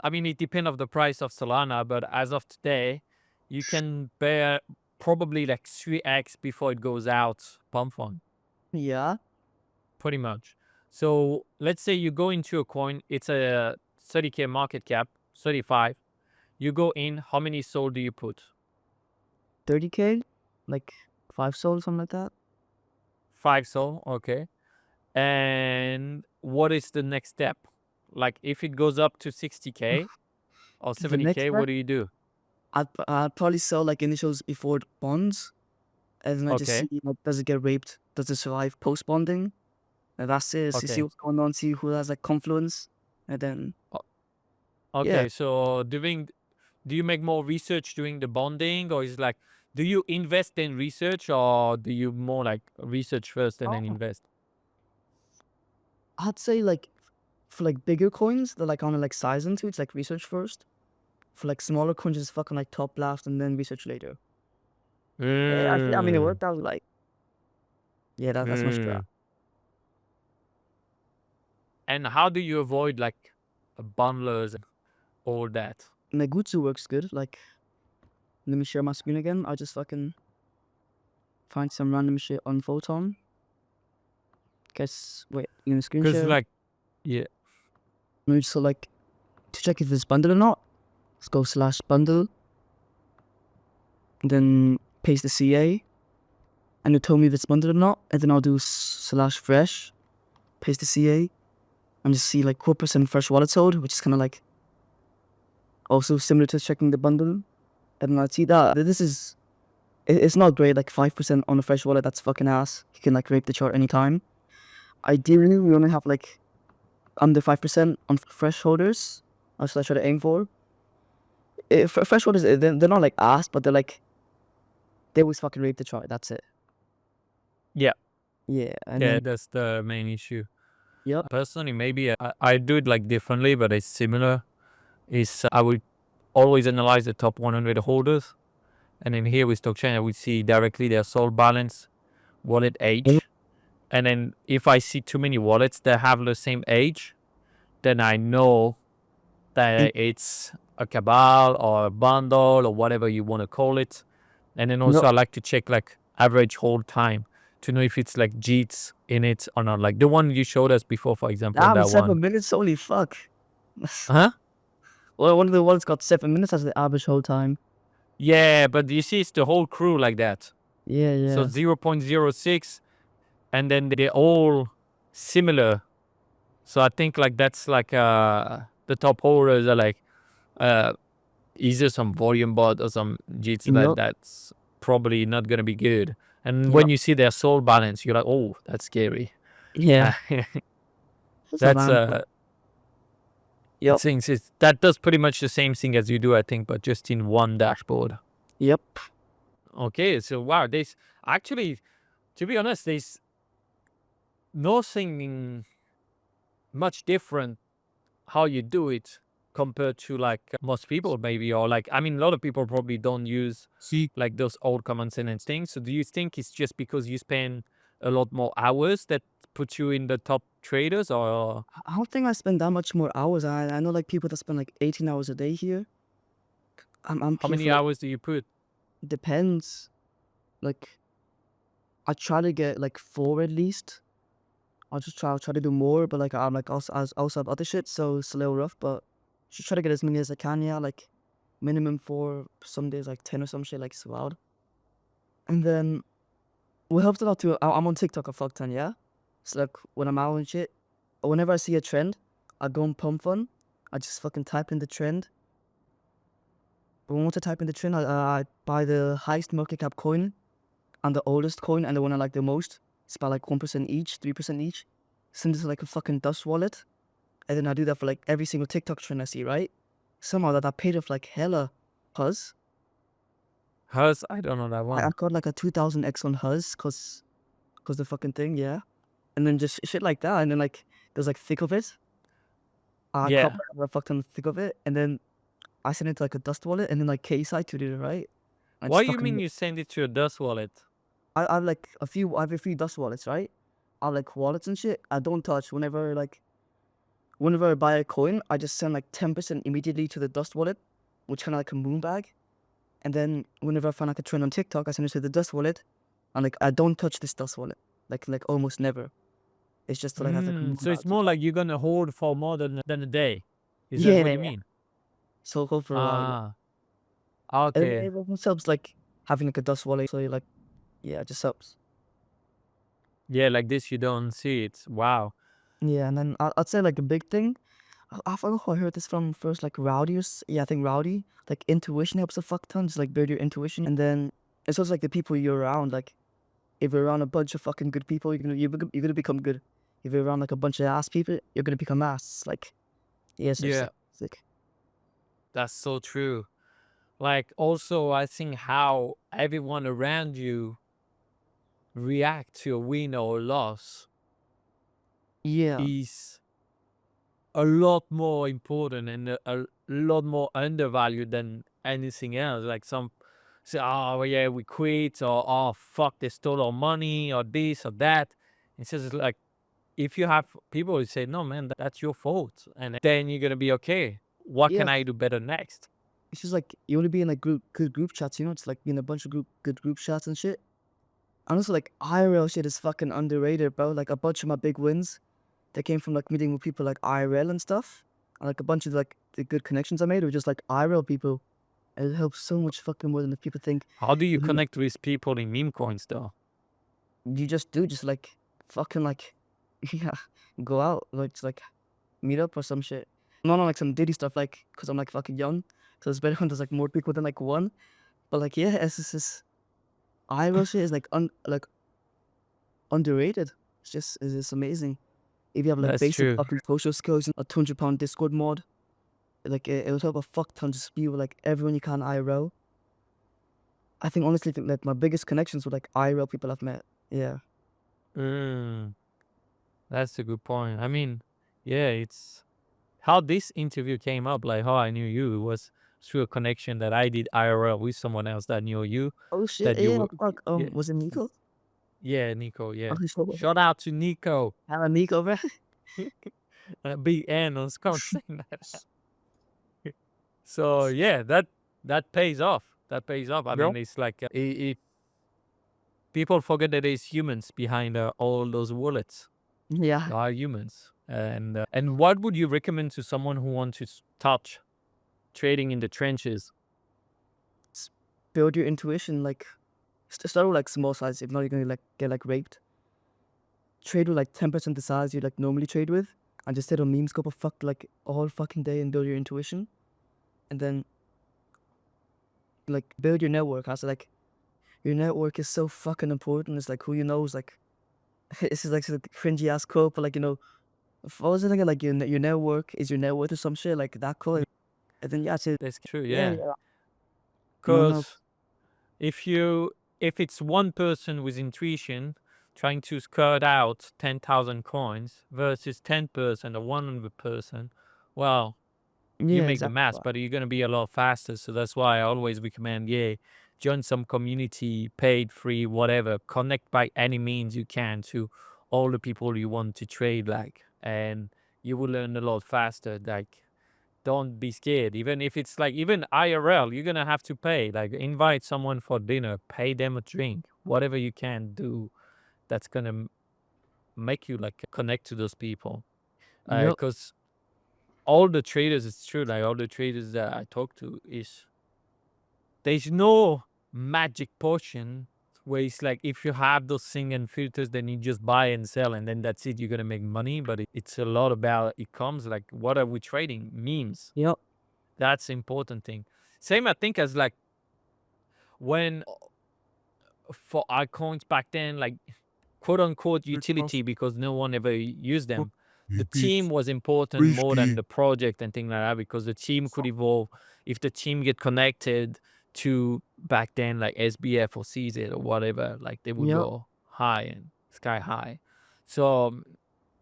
I mean, it depends of the price of Solana, but as of today, you can bear probably like 3x before it goes out pump fund, Yeah. pretty much. So let's say you go into a coin, it's a 30K market cap, 35. You go in, how many SOL do you put? 30K? Like 5 souls, something like that. 5 SOL, okay. And what is the next step? Like if it goes up to 60K or The next 70K, step, what do you do? I'd probably sell like initials before bonds, and then I just Okay, see like does it get raped? Does it survive post bonding? And that's it. So see okay. what's going on, see who has like confluence, and then O- yeah. Okay, so do you make more research during the bonding, or is it like, do you invest in research, or do you more like research first and then Oh, invest? I'd say like for like bigger coins, they're like on like size into it's like research first. For like smaller coins, just fucking like top blast and then research later. I mean, it Mm, worked out like yeah, that's my strat. mm. And how do you avoid like bundlers and all that? Negutsu works good. Like, let me share my screen again. I'll just fucking find some random shit on Photon. Guess wait, you gonna screen Because share? like, yeah, Let me just select to check if it's bundled or not. Let's go slash bundle. And then paste the CA. And it'll tell me if it's bundled or not. And then I'll do slash fresh. Paste the CA. And just see like corpus and fresh wallet sold, which is kind of like also similar to checking the bundle. And I see that this is it's not great. Like 5% on a fresh wallet, that's fucking ass. You can like rape the chart anytime. Ideally, we only have like under 5% on fresh holders. That's what I try to aim for. Fresh holders, they're not like ass, but they're like they always fucking rape the chart. That's it. yeah, Yeah, and yeah, then that's the main issue. yep. Personally, maybe I do it like differently, but it's similar. Is I would always analyze the top 100 holders, and then here with Stockchain, I would see directly their SOL balance, wallet age, and then if I see too many wallets that have the same age, then I know that it's a cabal or a bundle or whatever you want to call it. And then also No, I like to check like average hold time to know if it's like JITs in it or not. Like the one you showed us before, for example, on I'm that 7 minutes. Holy fuck. Huh? Well, one of the wallets got 7 minutes as the average hold time. Yeah, but you see, it's the whole crew like that. Yeah, So yeah. 0.06, and then they're all similar. So I think like that's like the top holders are like either some volume bot or some JITs Yep, that's probably not gonna be good. And when yep, you see their soul balance, you're like, oh, that's scary. yeah. That's a That's man. Yep, things is that does pretty much the same thing as you do, I think, but just in one dashboard. yep. Okay, so wow, there's actually, to be honest, there's nothing much different how you do it compared to like most people maybe, or like, I mean, a lot of people probably don't use like those old common sense things. So do you think it's just because you spend a lot more hours that put you in the top traders, or I don't think I spend that much more hours. I know like people that spend like 18 hours a day here. I'm how here many for like hours do you put? depends. Like I try to get like 4 at least. I'll try to do more, but like I'm like also have other shit, so it's a little rough. But just try to get as many as I can. Yeah, like minimum 4. Some days like 10 or some shit. Like it's wild. And then what helps a lot too. I'm on TikTok a fuck ton. Yeah, so like when I'm out and shit, or whenever I see a trend, I go on Pump Fun. I just fucking type in the trend. But once I type in the trend, I buy the highest market cap coin and the oldest coin and the one I like the most. It's about like 1% each, 3% each. Send it to like a fucking dust wallet. And then I do that for like every single TikTok trend I see, right? Somehow that I paid off like hella Huz. Hers, I don't know that I one. got like a 2000x on Huz cause the fucking thing, yeah. And then just shit like that. And then like there's like thick of it. I can't Yeah. remember fuck ton thick of it, and then I sent it to like a Dust wallet, and then like KSI tweeted it, right? I just What do you mean fucking you send it to a Dust wallet? I have like I have a few Dust wallets, right? I have like wallets and shit. I don't touch whenever I buy a coin, I just send like 10% immediately to the Dust wallet, which kind of like a moon bag. And then whenever I find like a trend on TikTok, I send it to the Dust wallet, and like I don't touch this Dust wallet, like almost never. It's just to like have like a moon So it's bag. more like you're gonna hold for more than a day. Is that Yeah, what yeah, you yeah. mean? So hold for a while, yeah. Ah, And then okay. everyone helps like having like a Dust wallet, so you're like, yeah, it just helps. Yeah, like this you don't see it. Wow. Yeah, and then I'd say like a big thing. I forgot who I heard this from first, like Rowdy yeah, I think Rowdy. Like intuition helps a fuck ton, just like build your intuition. And then it's also like the people you're around. Like if you're around a bunch of fucking good people, you're gonna become good. If you're around like a bunch of ass people, you're gonna become ass. Like yeah, it's just Yeah, like sick. that's so true. Like also I think how everyone around you react to a win or a loss Yeah. is a lot more important and a lot more undervalued than anything else. Like some say, oh yeah, we quit, or oh fuck, they stole our money, or this or that. It's just like if you have people who say, no man, that's your fault, and then you're gonna be okay. What Yeah. can I do better next? It's just like you want to be in like good group chats, you know, it's like being a bunch of good group chats and shit. And also like IRL shit is fucking underrated, bro. Like a bunch of my big wins, they came from like meeting with people like IRL and stuff. And like a bunch of like the good connections I made were just like IRL people. And it helps so much fucking more than if people think. How do you You know, connect with people in meme coins though? you just do just like fucking like yeah, go out like just like meet up or some shit. Not on like some Diddy stuff like because I'm like fucking young, so it's better when there's like more people than like one. But like yeah, it's just IRL shit is like underrated. It's just amazing. If you have like That's basic true. fucking social skills and a 200 pound Discord mod, like it would help a fuck ton just be with like everyone you can IRL. I think honestly, think like my biggest connections with like IRL people I've met. Yeah. Mm, that's a good point. I mean, yeah, it's how this interview came up, like how I knew you, it was through a connection that I did IRL with someone else that knew you, Oh shit. that you Yeah. were, What the fuck? yeah, Was it Nico? yeah, Nico, yeah. Oh, shit. Shout out to Nico. Hello, Nico, bro. Big N, I was can't say that. So yeah, that pays off. That pays off. I Bro. mean, it's like people forget that there's humans behind all those wallets. Yeah. There are humans. And what would you recommend to someone who wants to start trading in the trenches? Build your intuition. Like start with like small size. If not, you're gonna like get like raped. Trade with like 10% the size you like normally trade with, and just sit on meme scope fuck like all fucking day and build your intuition, and then like build your network. I was like, your network is so fucking important. It's like who you know is like this is like some cringy ass quote, but like you know, what was it again? Like your network is your net worth or some shit like that quote. And then yeah, it's That's true, yeah, yeah. yeah. No, no, Because if it's one person with intuition trying to skirt out 10,000 coins versus 10% or 100%, well, you yeah, make the exactly. math, but you're going to be a lot faster. So that's why I always recommend, yeah, join some community, paid, free, whatever. Connect by any means you can to all the people you want to trade like, and you will learn a lot faster. Like, don't be scared. Even if it's like even IRL, you're gonna have to pay. Like, invite someone for dinner, pay them a drink, whatever you can do. That's gonna make you like connect to those people. Yep. Because all the traders, it's true. Like all the traders that I talk to is there's no magic potion where it's like if you have those thing and filters, then you just buy and sell, and then that's it. You're gonna make money. But it's a lot about it comes like what are we trading? Memes. Yep. That's the important thing. Same, I think, as like when for icons back then, like quote unquote utility, because no one ever used them. The team was important more than the project and things like that, because the team could evolve. If the team get connected to back then like SBF or CZ or whatever, like they would Yep. go high and sky high. So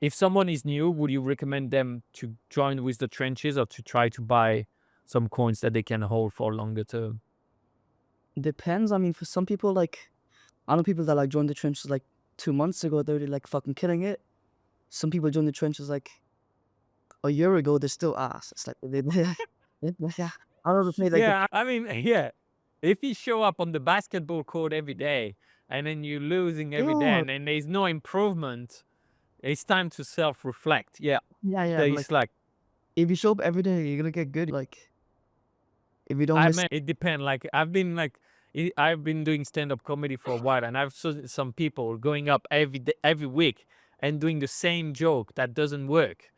If someone is new, would you recommend them to join with the trenches or to try to buy some coins that they can hold for longer term? Depends. I mean, for some people, like I know people that like joined the trenches like 2 months ago. They're already like fucking killing it. Some people joined the trenches like a year ago. They're still ass. It's like yeah. I don't know if maybe like the Yeah, I mean, yeah. If you show up on the basketball court every day and then you're losing every day yeah, and then there's no improvement, it's time to self-reflect. Yeah, yeah. But there's like like, if you show up every day, you're gonna get good. Like if you don't I miss, mean, it depends. Like I've been doing stand-up comedy for a while, and I've seen some people going up every day, every week, and doing the same joke that doesn't work,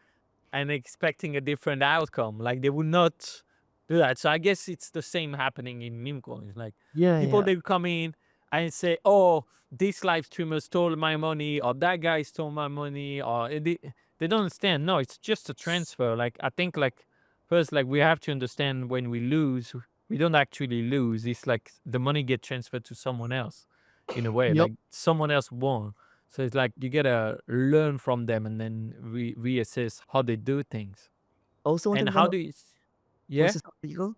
and expecting a different outcome. Like they would not do that. So I guess it's the same happening in meme coins. Like people yeah. they come in and say, "Oh, this live streamer stole my money," or "That guy stole my money," or they don't understand. No, it's just a transfer. Like I think like first like we have to understand when we lose, we don't actually lose. It's like the money get transferred to someone else in a way. Yep. Like someone else won. So it's like you gotta learn from them and then reassess how they do things. Also, one And thing how that do you? what's Yeah, this illegal?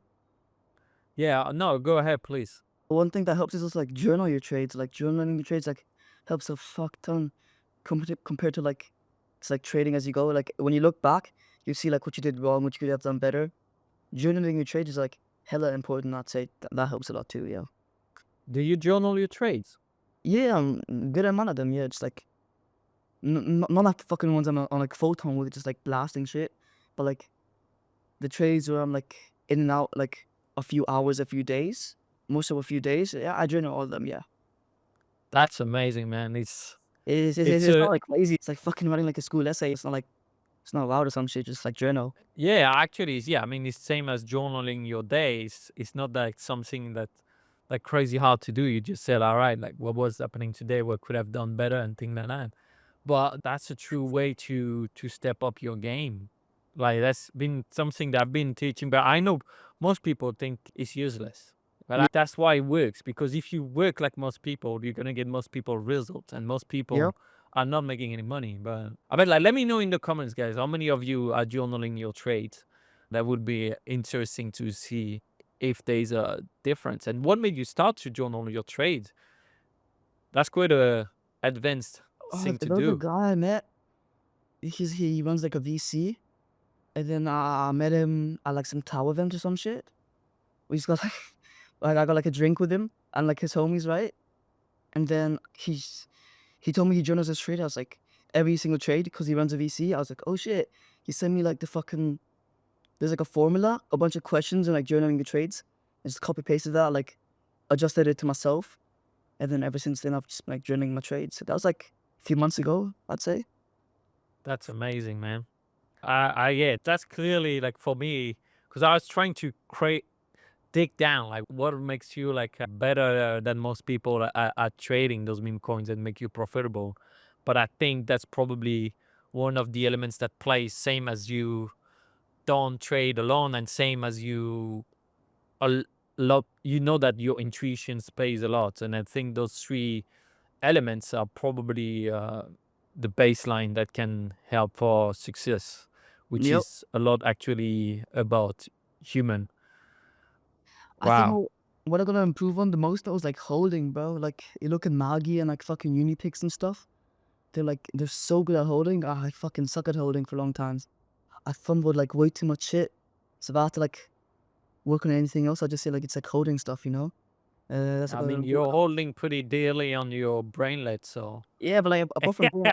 yeah. No, go ahead, please. One thing that helps is also like journal your trades. Like journaling your trades like helps a fuck ton compared to like it's like trading as you go. Like when you look back, you see like what you did wrong, what you could have done better. Journaling your trades is like hella important. I'd say that helps a lot too. Yeah. Do you journal your trades? Yeah, good amount of them. Yeah, it's like not like the fucking ones on like photon with just like blasting shit, but like the trades where I'm like in and out like a few hours, a few days, most of a few days. Yeah, I journal all of them. Yeah. That's amazing, man. It's It's a not like lazy. It's like fucking writing like a school essay. It's not like it's not loud or some shit. Just like journal. yeah. Actually, it's, yeah. I mean, it's same as journaling your days. It's not like something that like crazy hard to do. You just said, all right, like what was happening today, what could have done better, and things like that. But that's a true way to step up your game. Like that's been something that I've been teaching, but I know most people think it's useless. But Yeah. that's why it works, because if you work like most people, you're gonna get most people results, and most Yep. people are not making any money. But I mean, like, let me know in the comments, guys, how many of you are journaling your trades. That would be interesting to see if there's a difference. And what made you start to journal your trades? That's quite a advanced thing to There was a do. guy I met. He runs like a VC, and then I met him at like some tower event or some shit. We just got like I got like a drink with him and like his homies, right? And then he told me he journals his trade. I was like every single trade because he runs a VC. I was like, oh shit. He sent me like the fucking there's like a formula, a bunch of questions and like journaling the trades. I just copy pasted that, like adjusted it to myself. And then ever since then I've just been like journaling my trades. So that was like a few months ago, I'd say. That's amazing, man. Yeah, that's clearly like for me, because I was trying to create, dig down, like what makes you like better than most people at trading those meme coins and make you profitable. But I think that's probably one of the elements that plays same as you don't trade alone, and same as you a lot. You know that your intuition plays a lot, and I think those three elements are probably the baseline that can help for success, which Yep. is a lot actually about human. I think Wow. what I'm gonna improve on the most though is like holding, bro. Like you look at Maggie and like fucking Unipix and stuff. They're so good at holding. I fucking suck at holding for long times. I fumbled like way too much shit. So if I have to like work on anything else, I just say like it's like holding stuff, you know? That's I like mean, you're holding pretty dearly on your brainlet, so yeah, but like apart from being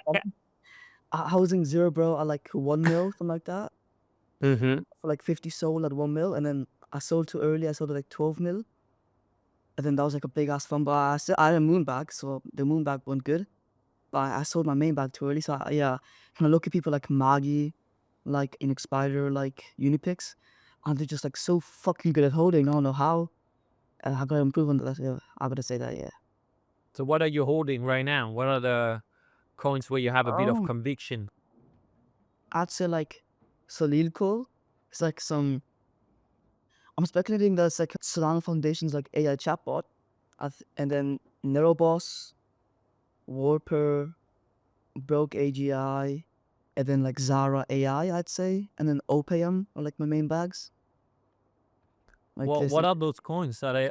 housing zero, bro, I like 1 mil, something like that. hmm For like 50 sold at 1 mil, and then I sold too early. I sold at like 12 mil, and then that was like a big ass fumble. I had a moon bag, so the moon bag went good. But I sold my main bag too early. So yeah, when I look at people like Maggie, like Inexpider, like Unipix, and they're just like so fucking good at holding. I don't know how. I gotta improve on that. Yeah, I gotta say that. Yeah. so what are you holding right now? What are the coins where you have a bit of Oh, conviction? I'd say like Solilco. It's like some. I'm speculating that's like Solana Foundation's like AI chatbot, and then Neuroboss, Warper, Broke AGI. and then like Zara AI, I'd say, and then Opium are like my main bags. Like Well, this what are those coins? Are they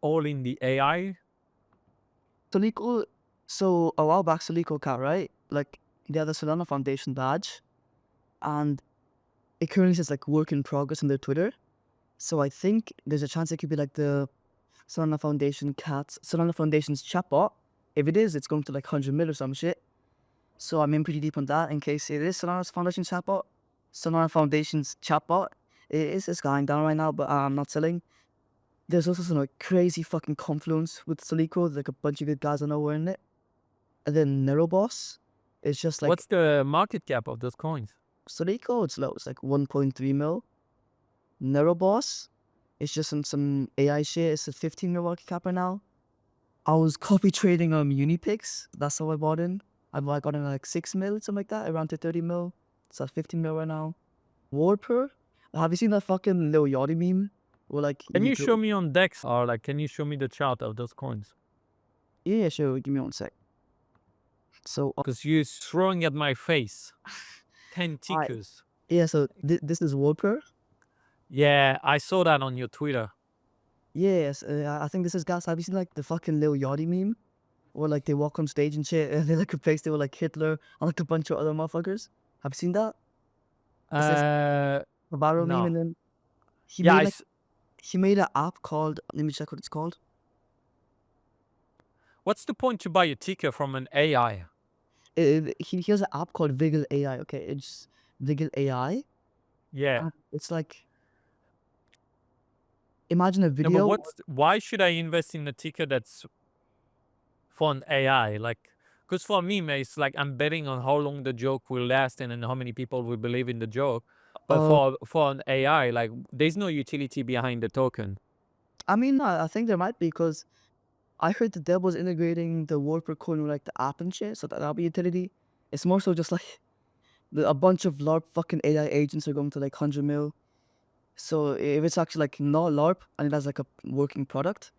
all in the AI? Solico. So a while back, Solico Cat, right? Like they had the Solana Foundation badge, and it currently says like work in progress on their Twitter. So I think there's a chance it could be like the Solana Foundation's chatbot. If it is, it's going to like 100 mil or some shit. So I'm in pretty deep on that in case it is Solana Foundation's chatbot. Solana Foundation's chatbot. It's going down right now, but I'm not selling. There's also some like crazy fucking confluence with Solico. There's like a bunch of good guys I know were in it. And then Neuroboss. It's just like What's the market cap of those coins? Solico, it's low. It's like 1.3 mil. Neuroboss, it's just some AI shit. It's a 15 mil market cap right now. I was copy trading Unipix. That's how I bought in. I got in like 6 mil, something like that, around to 30 mil. It's at 15 mil right now. Warper, have you seen that fucking Lil Yachty meme? Where like Can you go- show me on Dex, or like can you show me the chart of those coins? Yeah, sure. Give me 1 sec. So Because you're throwing at my face 10 I tickers. yeah, so this is Warper. Yeah, I saw that on your Twitter. Yes, I think this is gas. Have you seen like the fucking Lil Yachty meme? Where like they walk on stage and shit, and they like replace they were like Hitler and like a bunch of other motherfuckers. Have you seen that? It's this Uh, viral meme, and no. then he Yeah, made like he made an app called. Let me check what it's called. what's the point to buy a ticker from an AI? He has an app called Wiggle AI. Okay, it's Wiggle AI. Yeah. And it's like imagine a No, but video. why should I invest in a ticker that's for an AI? Like, because for me, mate, it's like I'm betting on how long the joke will last and then how many people will believe in the joke. But Uh, for an AI, like, there's no utility behind the token. I mean, I think there might be because I heard the dev was integrating the Warper coin with like the app and shit, so that'll be utility. It's more so just like a bunch of LARP fucking AI agents are going to like 100 mil. So if it's actually like not LARP and it has like a working product,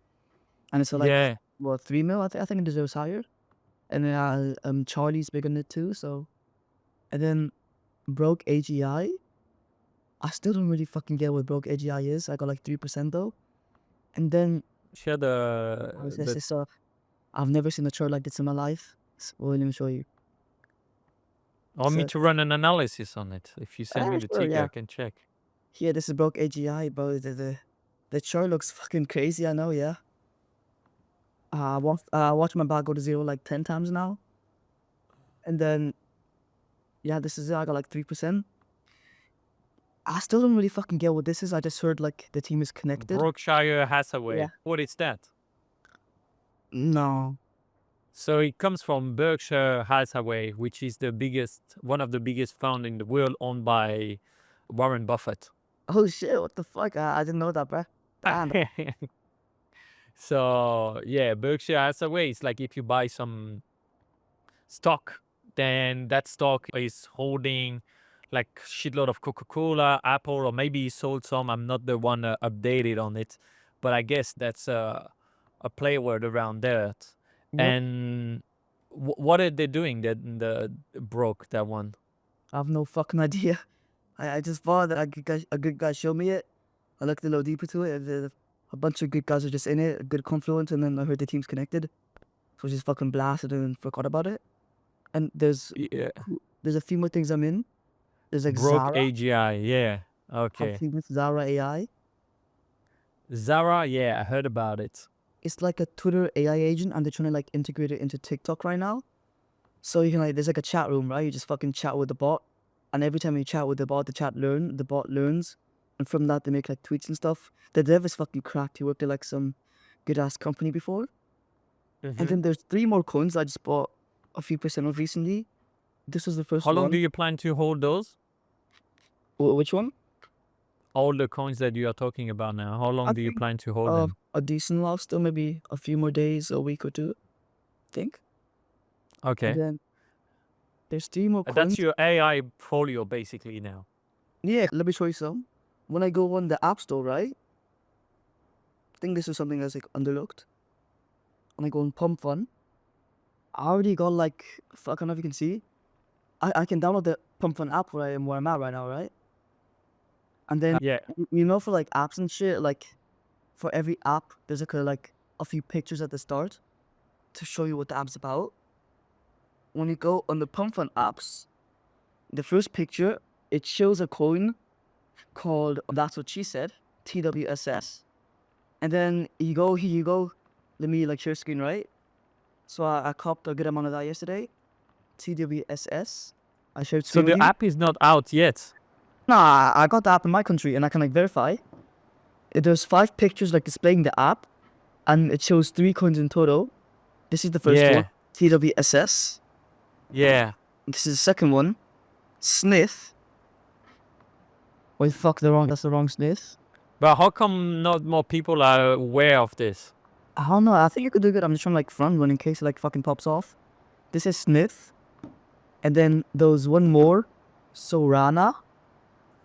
and it's like Yeah. 3 mil, I think it deserves higher. And then Charlie's big on it too. So and then Broke AGI. I still don't really fucking get what Broke AGI is. I got like 3% though. And then Share I've never seen a chart like this in my life. Well, let me show you. I want me So to run an analysis on it. If you send me the sure, ticker, yeah. I can check. Here, this is Broke AGI, bro. The chart looks fucking crazy. I know, yeah. Watch my bag go to zero like 10 times now. And then, yeah, this is it. I got like 3%. I still don't really fucking get what this is. I just heard like the team is connected. Berkshire Hathaway. Yeah. What is that? No. So it comes from Berkshire Hathaway, which is one of the biggest fund in the world, owned by Warren Buffett. Oh shit, what the fuck? I didn't know that, bruh. Damn. So yeah, Berkshire Hathaway is like if you buy some stock, then that stock is holding like shitload of Coca-Cola, Apple, or maybe he sold some. I'm not the one updated on it, but I guess that's a play word around that. What? And what are they doing that broke that one? I have no fucking idea. I just thought that a good guy showed me it. I looked a little deeper to it. A bunch of good guys are just in it, a good confluence, and then I heard the team's connected. So I just fucking blasted it and forgot about it. And Yeah. there's a few more things I'm in. There's like Broke Zara. AGI, yeah. Have you Okay. seen this Zara AI? Zara, yeah, I heard about it. It's like a Twitter AI agent, and they're trying to like integrate it into TikTok right now. So you can like, there's like a chat room, right? You just fucking chat with the bot, and every time you chat with the bot, the bot learns, and from that they make like tweets and stuff. The dev is fucking cracked. He worked at like some good ass company before. And Mhm. then there's 3 more coins I just bought a few percent of recently. This was the first How long one. do you plan to hold those? Which one? All the coins that you are talking about now. How long I do you think plan to hold them? a decent while still, maybe a few more days, a week or two, I think. And Okay. then there's 3 more That's coins. your AI folio basically now. Yeah, let me show you some. When I go on the App Store, right? I think this is something that's like underlooked. When I go on Pump Fun, I already got like, fuck, I don't know if you can see. I can download the Pump Fun app where I'm at right now, right? And then Yeah. you know, for like apps and shit, like for every app, there's like a few pictures at the start to show you what the app's about. When you go on the Pump Fun apps, the first picture, it shows a coin called That's What She Said, TWSS. And then here you go. Let me like share screen, right? So I copped a good amount of that yesterday. TWSS. I shared So screen with the you. app is not out yet. Nah, I got the app in my country and I can like verify. There's 5 pictures like displaying the app, and it shows 3 coins in total. This is the first one, Yeah. TWSS. Yeah. This is the second one, Snith. Wait, fuck, that's the wrong Snith. But how come not more people are aware of this? I don't know, I think you could do good. I'm just trying to like front run in case it like fucking pops off. This is Snith. And then there was one more, Sorana.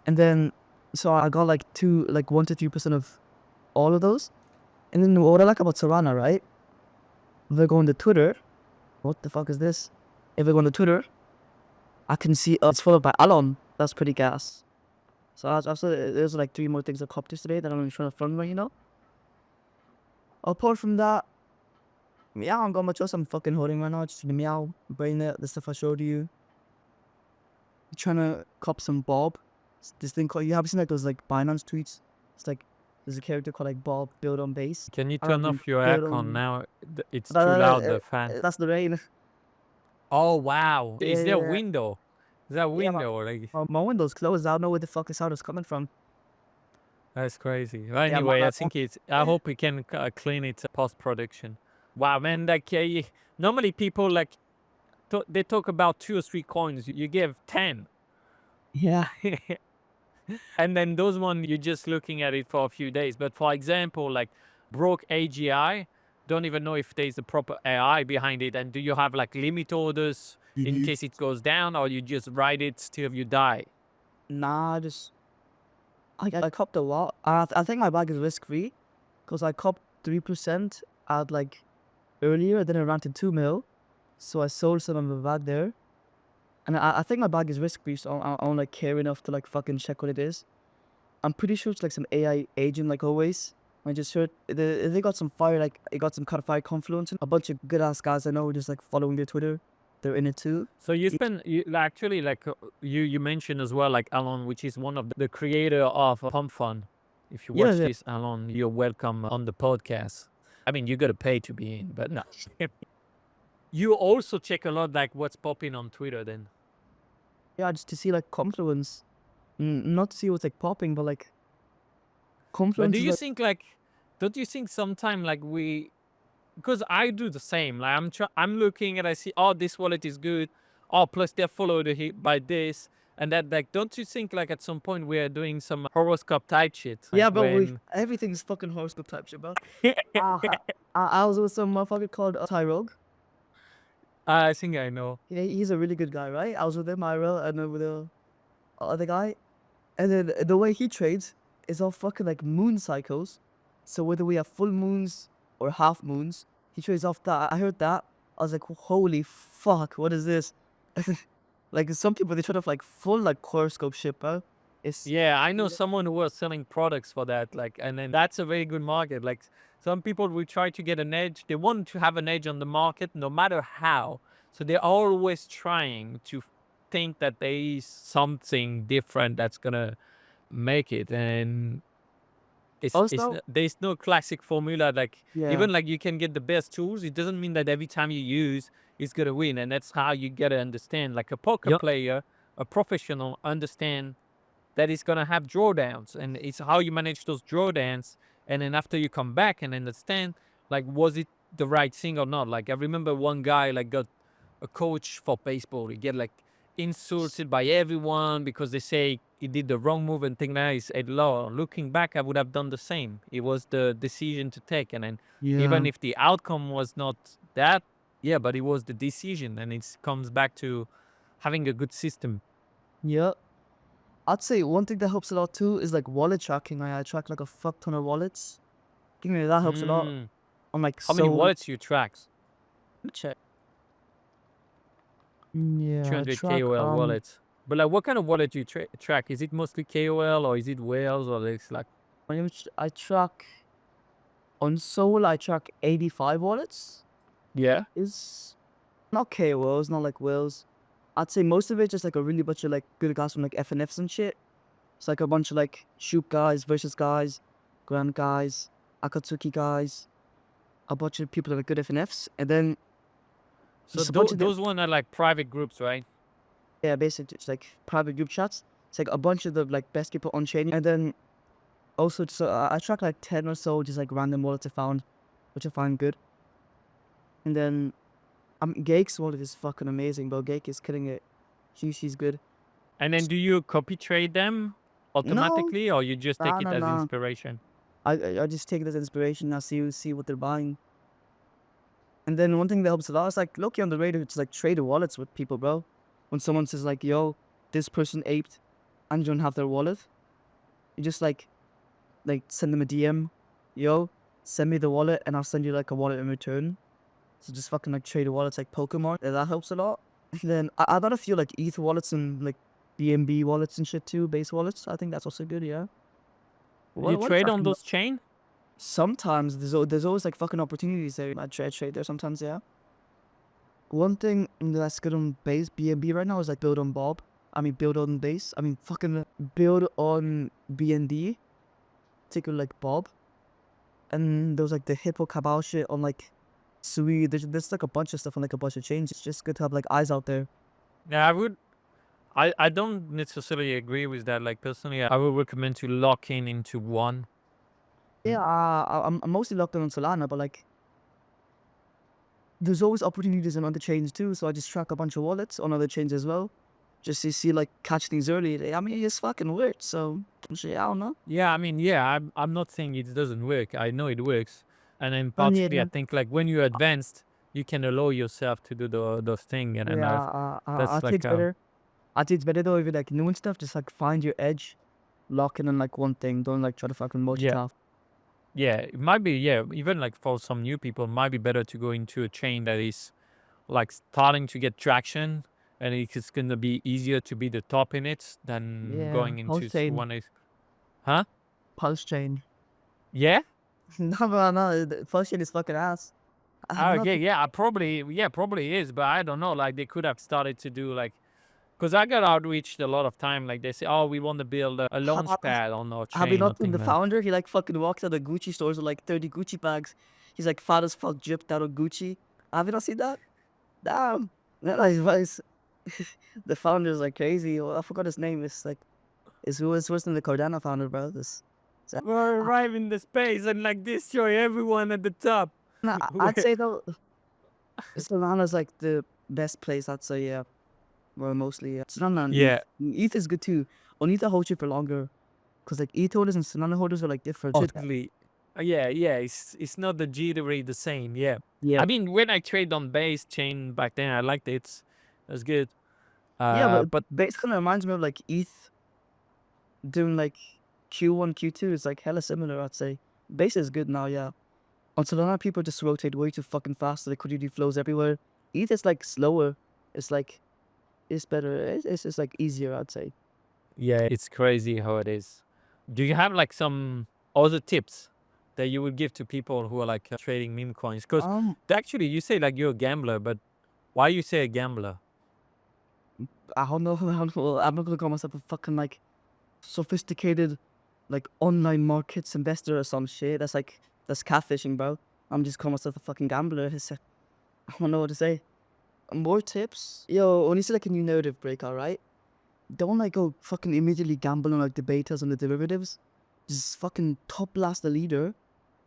And then, so I got like 1 to 3% of all of those. And then what I like about Sorana, right? If I go on the Twitter, what the fuck is this? If I go on the Twitter, I can see it's followed by Alon. That's pretty gas. So there's like 3 more things I copped yesterday that I'm trying to front run, you know? Apart from that, yeah, I don't got much else I'm fucking holding right now. Just the Meow, Brainnet, the stuff I showed you. Trying to cop some Bob. This thing called, you have seen like those like Binance tweets? It's like, there's a character called like Bob, build on base. Can you I turn don't off your build aircon on- now? It's too loud, the fan. That's the rain. Oh, wow. Is there a Yeah. window? Is that a Yeah, window? Like, My window's closed. I don't know where the fuck the sound is coming from. that's crazy. Well, Yeah, anyway, I my- think I hope we can clean it post-production. Wow, man. Like, normally people like, they talk about 2 or 3 coins. You give 10. Yeah. And then those one, you're just looking at it for a few days. But for example, like broke AGI, don't even know if there's a proper AI behind it. And do you have like limit orders in case it goes down, or you just ride it till you die? Nah, I copped a lot. I think my bag is risk free, cause I copped 3% at like earlier, then it ran to 2 mil, so I sold some of the bag there. And I think my bag is risk free, so I don't like care enough to like fucking check what it is. I'm pretty sure it's like some AI agent, like always. I just heard they got some fire, like it got some kind of fire confluence. A bunch of good ass guys I know were just like following their Twitter. They're in it too. So you actually like you mentioned as well like Alon, which is one of the creator of Pump Fun. If you watch Yeah. this, Alon, you're welcome on the podcast. I mean, you gotta pay to be in, but no. You also check a lot like what's popping on Twitter then. Yeah, just to see like confluence. Not to see what's like popping, but like confluence. But do is, you like, think like, don't you think sometime like because I do the same. Like I'm looking and I see, oh, this wallet is good. Oh, plus they're followed by this and that. Like, don't you think like at some point we are doing some horoscope type shit? yeah, Like but everything's fucking horoscope type shit, bro. I was with some motherfucker called Tyrogue. I think I know. Yeah, he's a really good guy, right? I was with him, IRL, and then with the other guy. And then the way he trades is all fucking like moon cycles. So whether we have full moons or half moons, he trades off that. I heard that. I was like, holy fuck, what is this? Like some people, they trade off like full like horoscope shit, bro. Yeah, I know someone who was selling products for that. Like, and then that's a very good market. Like, some people will try to get an edge. They want to have an edge on the market no matter how. So they're always trying to think that there is something different that's gonna make it. And Also, there's no classic formula. Like, yeah, even like you can get the best tools, it doesn't mean that every time you use it's gonna win. And that's how you gotta understand. Like a poker Yep. player, a professional, understand that is gonna have drawdowns, and it's how you manage those drawdowns. And then after you come back and understand, like, was it the right thing or not? Like, I remember one guy like got a coach for baseball. He get like insulted by everyone because they say he did the wrong move and thing. Now he said, "Law, looking back, I would have done the same. It was the decision to take, and then even if the outcome was not that, yeah, but it was the decision." And it comes back to having a good system. Yep. I'd say one thing that helps a lot too is like wallet tracking. I track like a fuck ton of wallets. I think that helps a lot. Mm. I'm like, How many wallets you track? Check. Yeah, I 200 track KOL wallets. But like, what kind of wallet do you track? Is it mostly KOL or is it whales or it's like, I track on Soul. I track 85 wallets. yeah? Is not KOLs, not like whales. I'd say most of it just like a really bunch of like good guys from like FNFs and shit. It's like a bunch of like shoot guys, versus guys, grand guys, Akatsuki guys, a bunch of people that are good FNFs, and then So just a bunch of them. those one are like private groups, right? Yeah, basically it's like private group chats. It's like a bunch of the like best people on chain, and then also so I track like 10 or so just like random wallets I found, which I find good, and then Gake's wallet is fucking amazing, bro. Gake is killing it. She's good. And then do you copy trade them No, automatically or you just take nah, it nah, as nah. inspiration? I just take it as inspiration. I see what they're buying. And then one thing that helps a lot is like look on the radar, it's like trade wallets with people, bro. When someone says like, yo, this person aped and you don't have their wallet, you just like send them a DM, yo, send me the wallet and I'll send you like a wallet in return. So just fucking like trade wallets like Pokemon. And that helps a lot. And then I got a few like ETH wallets and like BNB wallets and shit too, base wallets. I think that's also good, yeah. You What is trade that? on those chain? Sometimes there's always like fucking opportunities there. I trade there sometimes, yeah. One thing that's good on base BNB right now is like build on Bob. I mean build on base. I mean fucking build on BND. Take a like Bob. And there's like the Hippo Cabal shit on like Sui. There's like a bunch of stuff on like a bunch of chains. It's just good to have like eyes out there. Yeah, I don't necessarily agree with that. Like personally, I would recommend to lock in into one. Yeah, I'm mostly locked in on Solana, but like there's always opportunities on other chains too. So I just track a bunch of wallets on other chains as well. Just to see like catch things early. I mean it's fucking weird. So shit, I don't know. Yeah, I mean, yeah, I'm not saying it doesn't work. I know it works. And then And yeah, particularly I think like when you're advanced, you can allow yourself to do those things and yeah, I that's think like it's better. I think it's better though if you like new and stuff. Just like find your edge, lock in on like one thing. Don't like try to fucking yeah. multitask. Yeah, it might be, yeah, even like for some new people, it might be better to go into a chain that is like starting to get traction and it's going to be easier to be the top in it than Yeah, going into pulse chain, one is, huh? pulse chain. Yeah? No, but no, the pulse chain is fucking ass. I'm Oh, not. okay, probably is, but I don't know. Like they could have started to do like, because I got outreached a lot of time. Like they say, oh, we want to build a launch pad on our Have you chain or not seen thing the like. founder? He like fucking walks out of Gucci stores with like 30 Gucci bags. He's like fat as fuck, dripped out of Gucci. Have you not seen that? Damn. That is the founder's like crazy. I forgot his name. It's like it's worse than the Cardano founder, bro. We're arriving the space and like destroy everyone at the top. Nah, I'd say though, Solana's like the best place. I'd say, yeah. Well, mostly, yeah. Solana and Yeah, ETH. ETH is good too. On ETH, I hold you for longer. Because like ETH holders and Solana holders are like different. totally. Yeah. It's not the jittery the same. Yeah. Yeah. I mean, when I trade on base chain back then, I liked it. That's good. Yeah, But base kind of reminds me of like ETH doing like Q1, Q2 is like hella similar, I'd say. Base is good now, yeah. On Solana, people just rotate way too fucking fast. The liquidity flows everywhere. ETH is like slower. It's like, it's better. It's just like easier, I'd say. yeah, it's crazy how it is. Do you have like some other tips that you would give to people who are like trading meme coins? Because actually, you say like you're a gambler, but why you say a gambler? I don't know. I'm not gonna call myself a fucking like sophisticated like online markets investor or some shit. That's catfishing, bro. I'm just calling myself a fucking gambler. I don't know what to say. More tips? Yo, when you see like a new narrative break, alright? Don't like go fucking immediately gamble on like the betas and the derivatives. Just fucking top blast the leader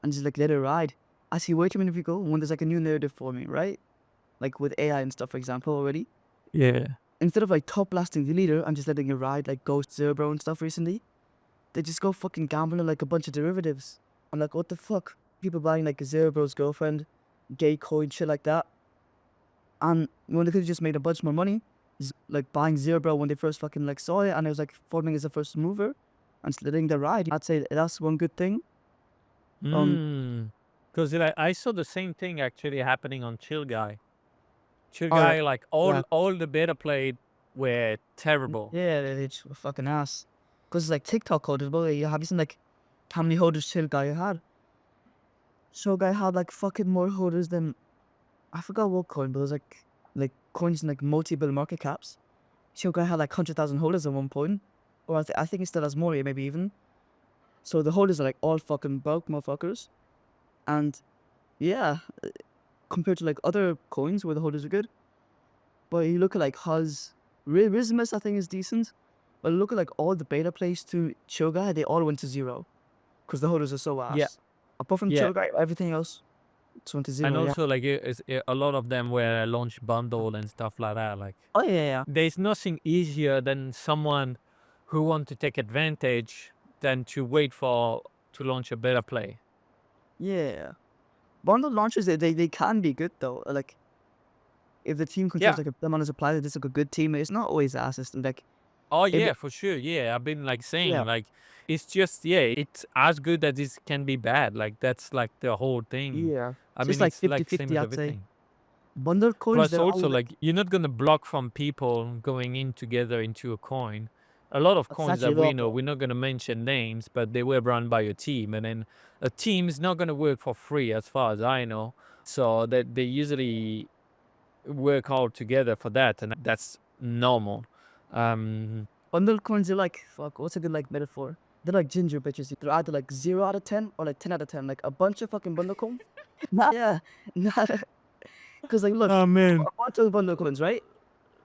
and just like let it ride. I see way too many people when there's like a new narrative forming, right? Like with AI and stuff, for example, already. Yeah. Instead of like top blasting the leader and just letting it ride like Ghost Zero Bro and stuff recently, they just go fucking gamble on like a bunch of derivatives. I'm like, what the fuck? People buying like Zero Bro's girlfriend, gay coin, shit like that. And when they could have just made a bunch more money, like buying Zero Bro when they first fucking like saw it and it was like forming as a first mover and letting the ride. I'd say that's one good thing. Because I saw the same thing actually happening on Chill Guy. Chill Oh yeah, guy, like yeah, all the beta played were terrible. yeah. They just were fucking ass. Cause it's like TikTok holders, but you have you seen like how many holders Chill Guy had? Chill Guy had like fucking more holders than I forgot what coin, but it was like coins in like multi-bill market caps. Chill Guy had like 100,000 holders at one point, or I think he still has more, yeah, maybe even. So the holders are like all fucking broke motherfuckers, and yeah, compared to like other coins where the holders are good. But you look at like Huz, Rismus, I think is decent. But look at like all the beta plays to Choga, they all went to zero because the holders are so Yeah, ass. Apart from yeah. Choga, everything else just went to And zero. Yeah. also like a lot of them were launch bundle and stuff like that. Like Oh yeah, there's nothing easier than someone who want to take advantage than to wait for to launch a better play. yeah, yeah. Bundle launches they can be good though. Like if the team controls Yeah. like them on a supply, it's like a good team. It's not always asses. Like Oh if yeah, for sure. Yeah, I've been like yeah, saying like it's just it's as good as it can be bad. Like that's like the whole thing. yeah. I So it's mean, like it's like same 50-50, as I'd say. everything. Bundle coins, Plus, they're all also like like you're not gonna block from people going in together into a coin. A lot of it's coins actually that we low, know, bro. we're not gonna mention names, but they were run by a team, and then a team is not gonna work for free, as far as I know. So that they usually work all together for that, and that's normal. Um, Bundle coins are like fuck. What's a good like metaphor? They're like ginger bitches. They're either like 0 out of 10 or like 10 out of 10. Like a bunch of fucking bundle coins. Nah, yeah, nah. Because like look, oh man, a bunch of bundle coins, right?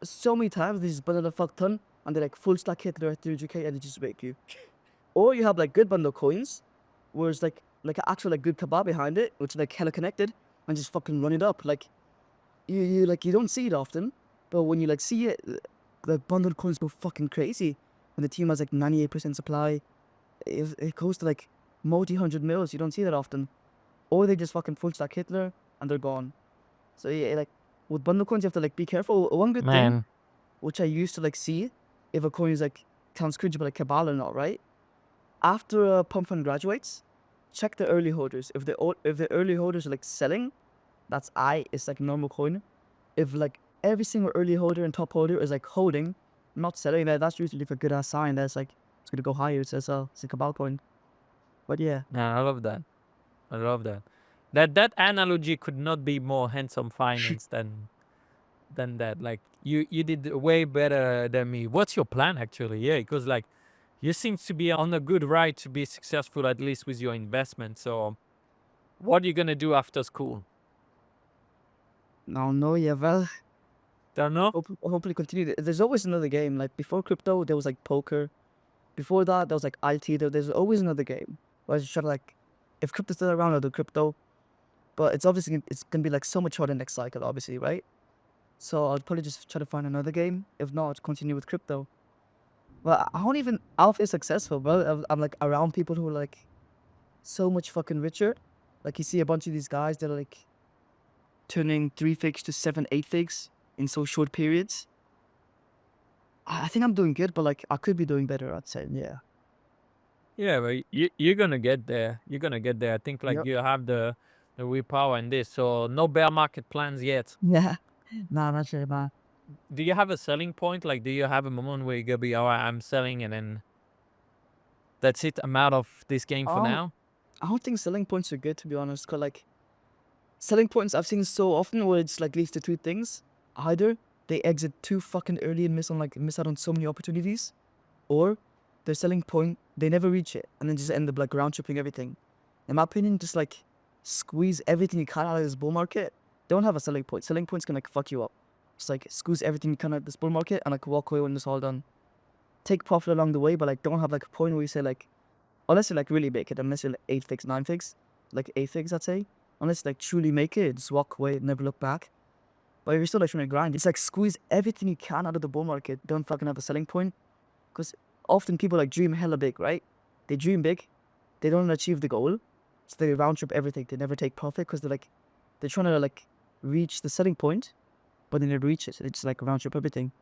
So many times they just bundle a fuck ton and they're like full stack Hitler at 300k and they just wake you. Or you have like good bundle coins, where it's like an actual like good kebab behind it, which is like hella connected, and just fucking run it up. Like you like you don't see it often, but when you like see it, the bundled coins go fucking crazy. When the team has like 98% supply, it goes to like multi-hundred mils. You don't see that often. Or they just fucking full stack Hitler and they're gone. So yeah, like with bundle coins, you have to like be careful. One good thing, man. which I used to like see, if a coin is like counts cringe but like Cabal or not, right? After a pump fund graduates, check the early holders. If the early holders are like selling, that's it's like normal coin. If like every single early holder and top holder is like holding, not selling, that's usually a good ass sign. That's like it's gonna go higher. It's a Cabal coin. But yeah, Yeah, I love that. I love that. That analogy could not be more handsome finance than that. Like you did way better than me. What's your plan actually? Yeah, because like you seem to be on a good ride to be successful at least with your investment. So what are you gonna do after school? no, yeah, well, Don't know. hopefully continue. There's always another game. Like before crypto, there was like poker. Before that, there was like IT. There's always another game. I was just trying to like, if crypto's still around, I'll do crypto. But it's gonna be like so much harder next cycle, obviously, right? So I'll probably just try to find another game. If not, continue with crypto. Well, I don't even. I'll feel successful, bro. I'm like around people who are like so much fucking richer. Like you see a bunch of these guys that are like turning 3 figs to 7, 8 figs in so short periods. I think I'm doing good, but like I could be doing better. I'd say, yeah. Yeah, but you're gonna get there. You're gonna get there. I think like Yep. you have the willpower in this. So no bear market plans yet. Yeah. Nah, not sure, man. Do you have a selling point? Like, do you have a moment where you're gonna be, all right, I'm selling, and then that's it. I'm out of this game for Um, now. I don't think selling points are good, to be honest. Cause like selling points I've seen so often where it's like leads to two things. Either they exit too fucking early and miss out on so many opportunities, or their selling point they never reach it and then just end up like round tripping everything. In my opinion, just like squeeze everything you can out of this bull market. Don't have a selling point. Selling point's gonna like fuck you up. Just like squeeze everything you can out of this bull market and like walk away when it's all done. Take profit along the way, but like don't have like a point where you say like, unless you like really make it, unless you're like 8 figs, 9 figs, like 8 figs, I'd say. Unless you like truly make it, just walk away, never look back. But if you're still like trying to grind, it's like squeeze everything you can out of the bull market. Don't fucking have a selling point. Because often people like dream hella big, right? They dream big, they don't achieve the goal, so they round trip everything. They never take profit because they're trying to like reach the selling point, but they never reach it. So they just like round trip everything.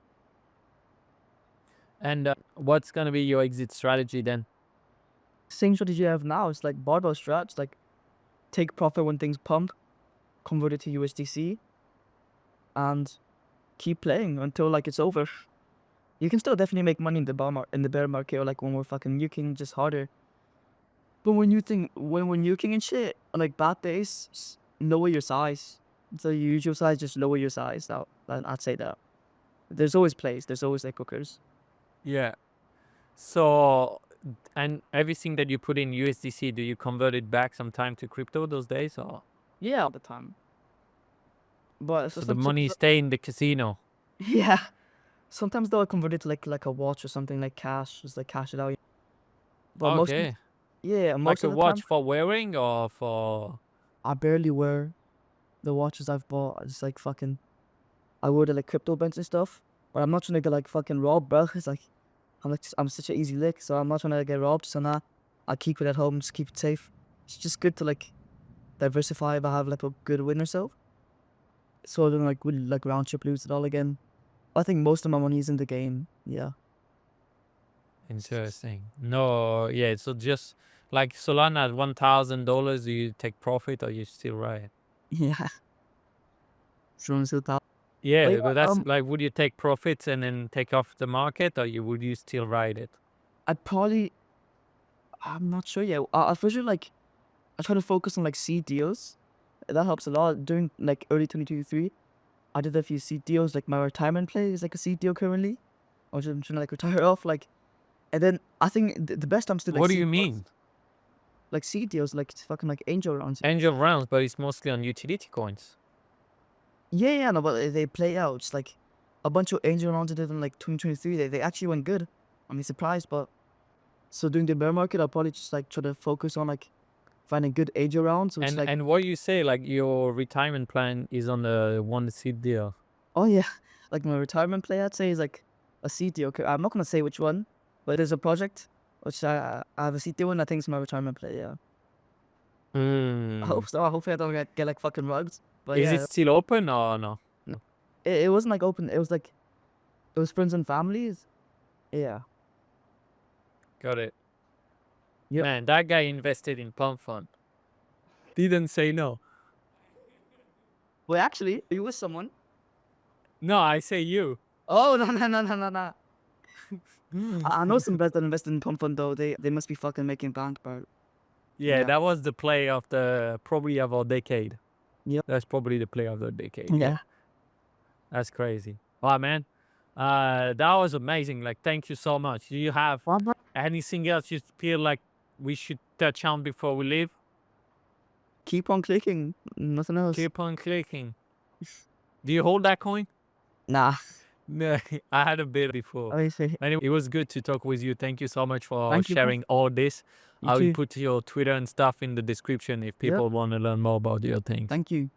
And what's gonna be your exit strategy then? Same strategy you have now. It's like barbell strats, like take profit when things pump, convert it to USDC, and keep playing until like it's over. You can still definitely make money in the bear market, or like when we're fucking nuking just harder. But when you think when we're nuking and shit on like bad days, lower your size. So you use your size, just lower your size. I'd say that. There's always plays. There's always like hookers. Yeah. So, and everything that you put in USDC, do you convert it back sometime to crypto those days, or Yeah, all the time. But so the money stay in the casino? yeah. Sometimes though I convert it to like a watch or something, like cash, just like cash it out. But Okay. yeah, Like most a of the watch time for wearing or for? I barely wear the watches I've bought. It's like fucking I wear the like crypto bands and stuff. But I'm not trying to get like fucking robbed, bro. It's like I'm such an easy lick, so I'm not trying to get robbed. So nah, I keep it at home, just keep it safe. It's just good to like diversify if I have like a good win or so. So I don't like really like round trip lose it all again. I think most of my money is in the game. Yeah. Interesting. No, yeah. So just like Solana at $1,000, do you take profit or you still ride? Yeah. Drones with that. Yeah, yeah, but that's like, would you take profits and then take off the market, or would you still ride it? I'd probably I'm not sure yet. I for sure like I try to focus on like seed deals. That helps a lot. During like early 2023, I did a few seed deals. Like my retirement play is like a seed deal currently. I'm trying to like retire off. Like, and then I think the best times to like What do seed you deals- mean? like seed deals, like fucking like angel rounds. Angel rounds, but it's mostly on utility coins. Yeah, no, but they play out. It's like a bunch of angel rounds I did in like 2023. They actually went good. I'm surprised, but so during the bear market, I'll probably just like try to focus on like finding good angel rounds. Which like And what you say, like your retirement plan is on the one seed deal. oh yeah, like my retirement play, I'd say is like a seed deal. I'm not gonna say which one, but there's a project which I have a seed deal in. I think it's my retirement play. Yeah, I hope so. Hopefully I don't get like fucking rugged. But Is yeah, it still open or no? it wasn't like open. It was like it was friends and families. Yeah. Got it. Yep. Man, that guy invested in Pump Fund. Didn't say no. Well, actually, are you with someone? No, I say you. Oh no. I know some guys that invested in Pump Fund though. They must be fucking making bank, bro. Yeah, Yeah. that was the play of the probably of our decade. Yep. That's probably the play of the decade. Yeah. That's crazy. Wow, man. That was amazing. Like, thank you so much. Do you have anything else you feel like we should touch on before we leave? Keep on clicking. Nothing else. Keep on clicking. Do you hold that coin? Nah. No, I had a bit before. I say Anyway, it was good to talk with you. Thank you so much for Thank you, bro. sharing all this. You I will too. put your Twitter and stuff in the description if people want to learn more about your things. Thank you.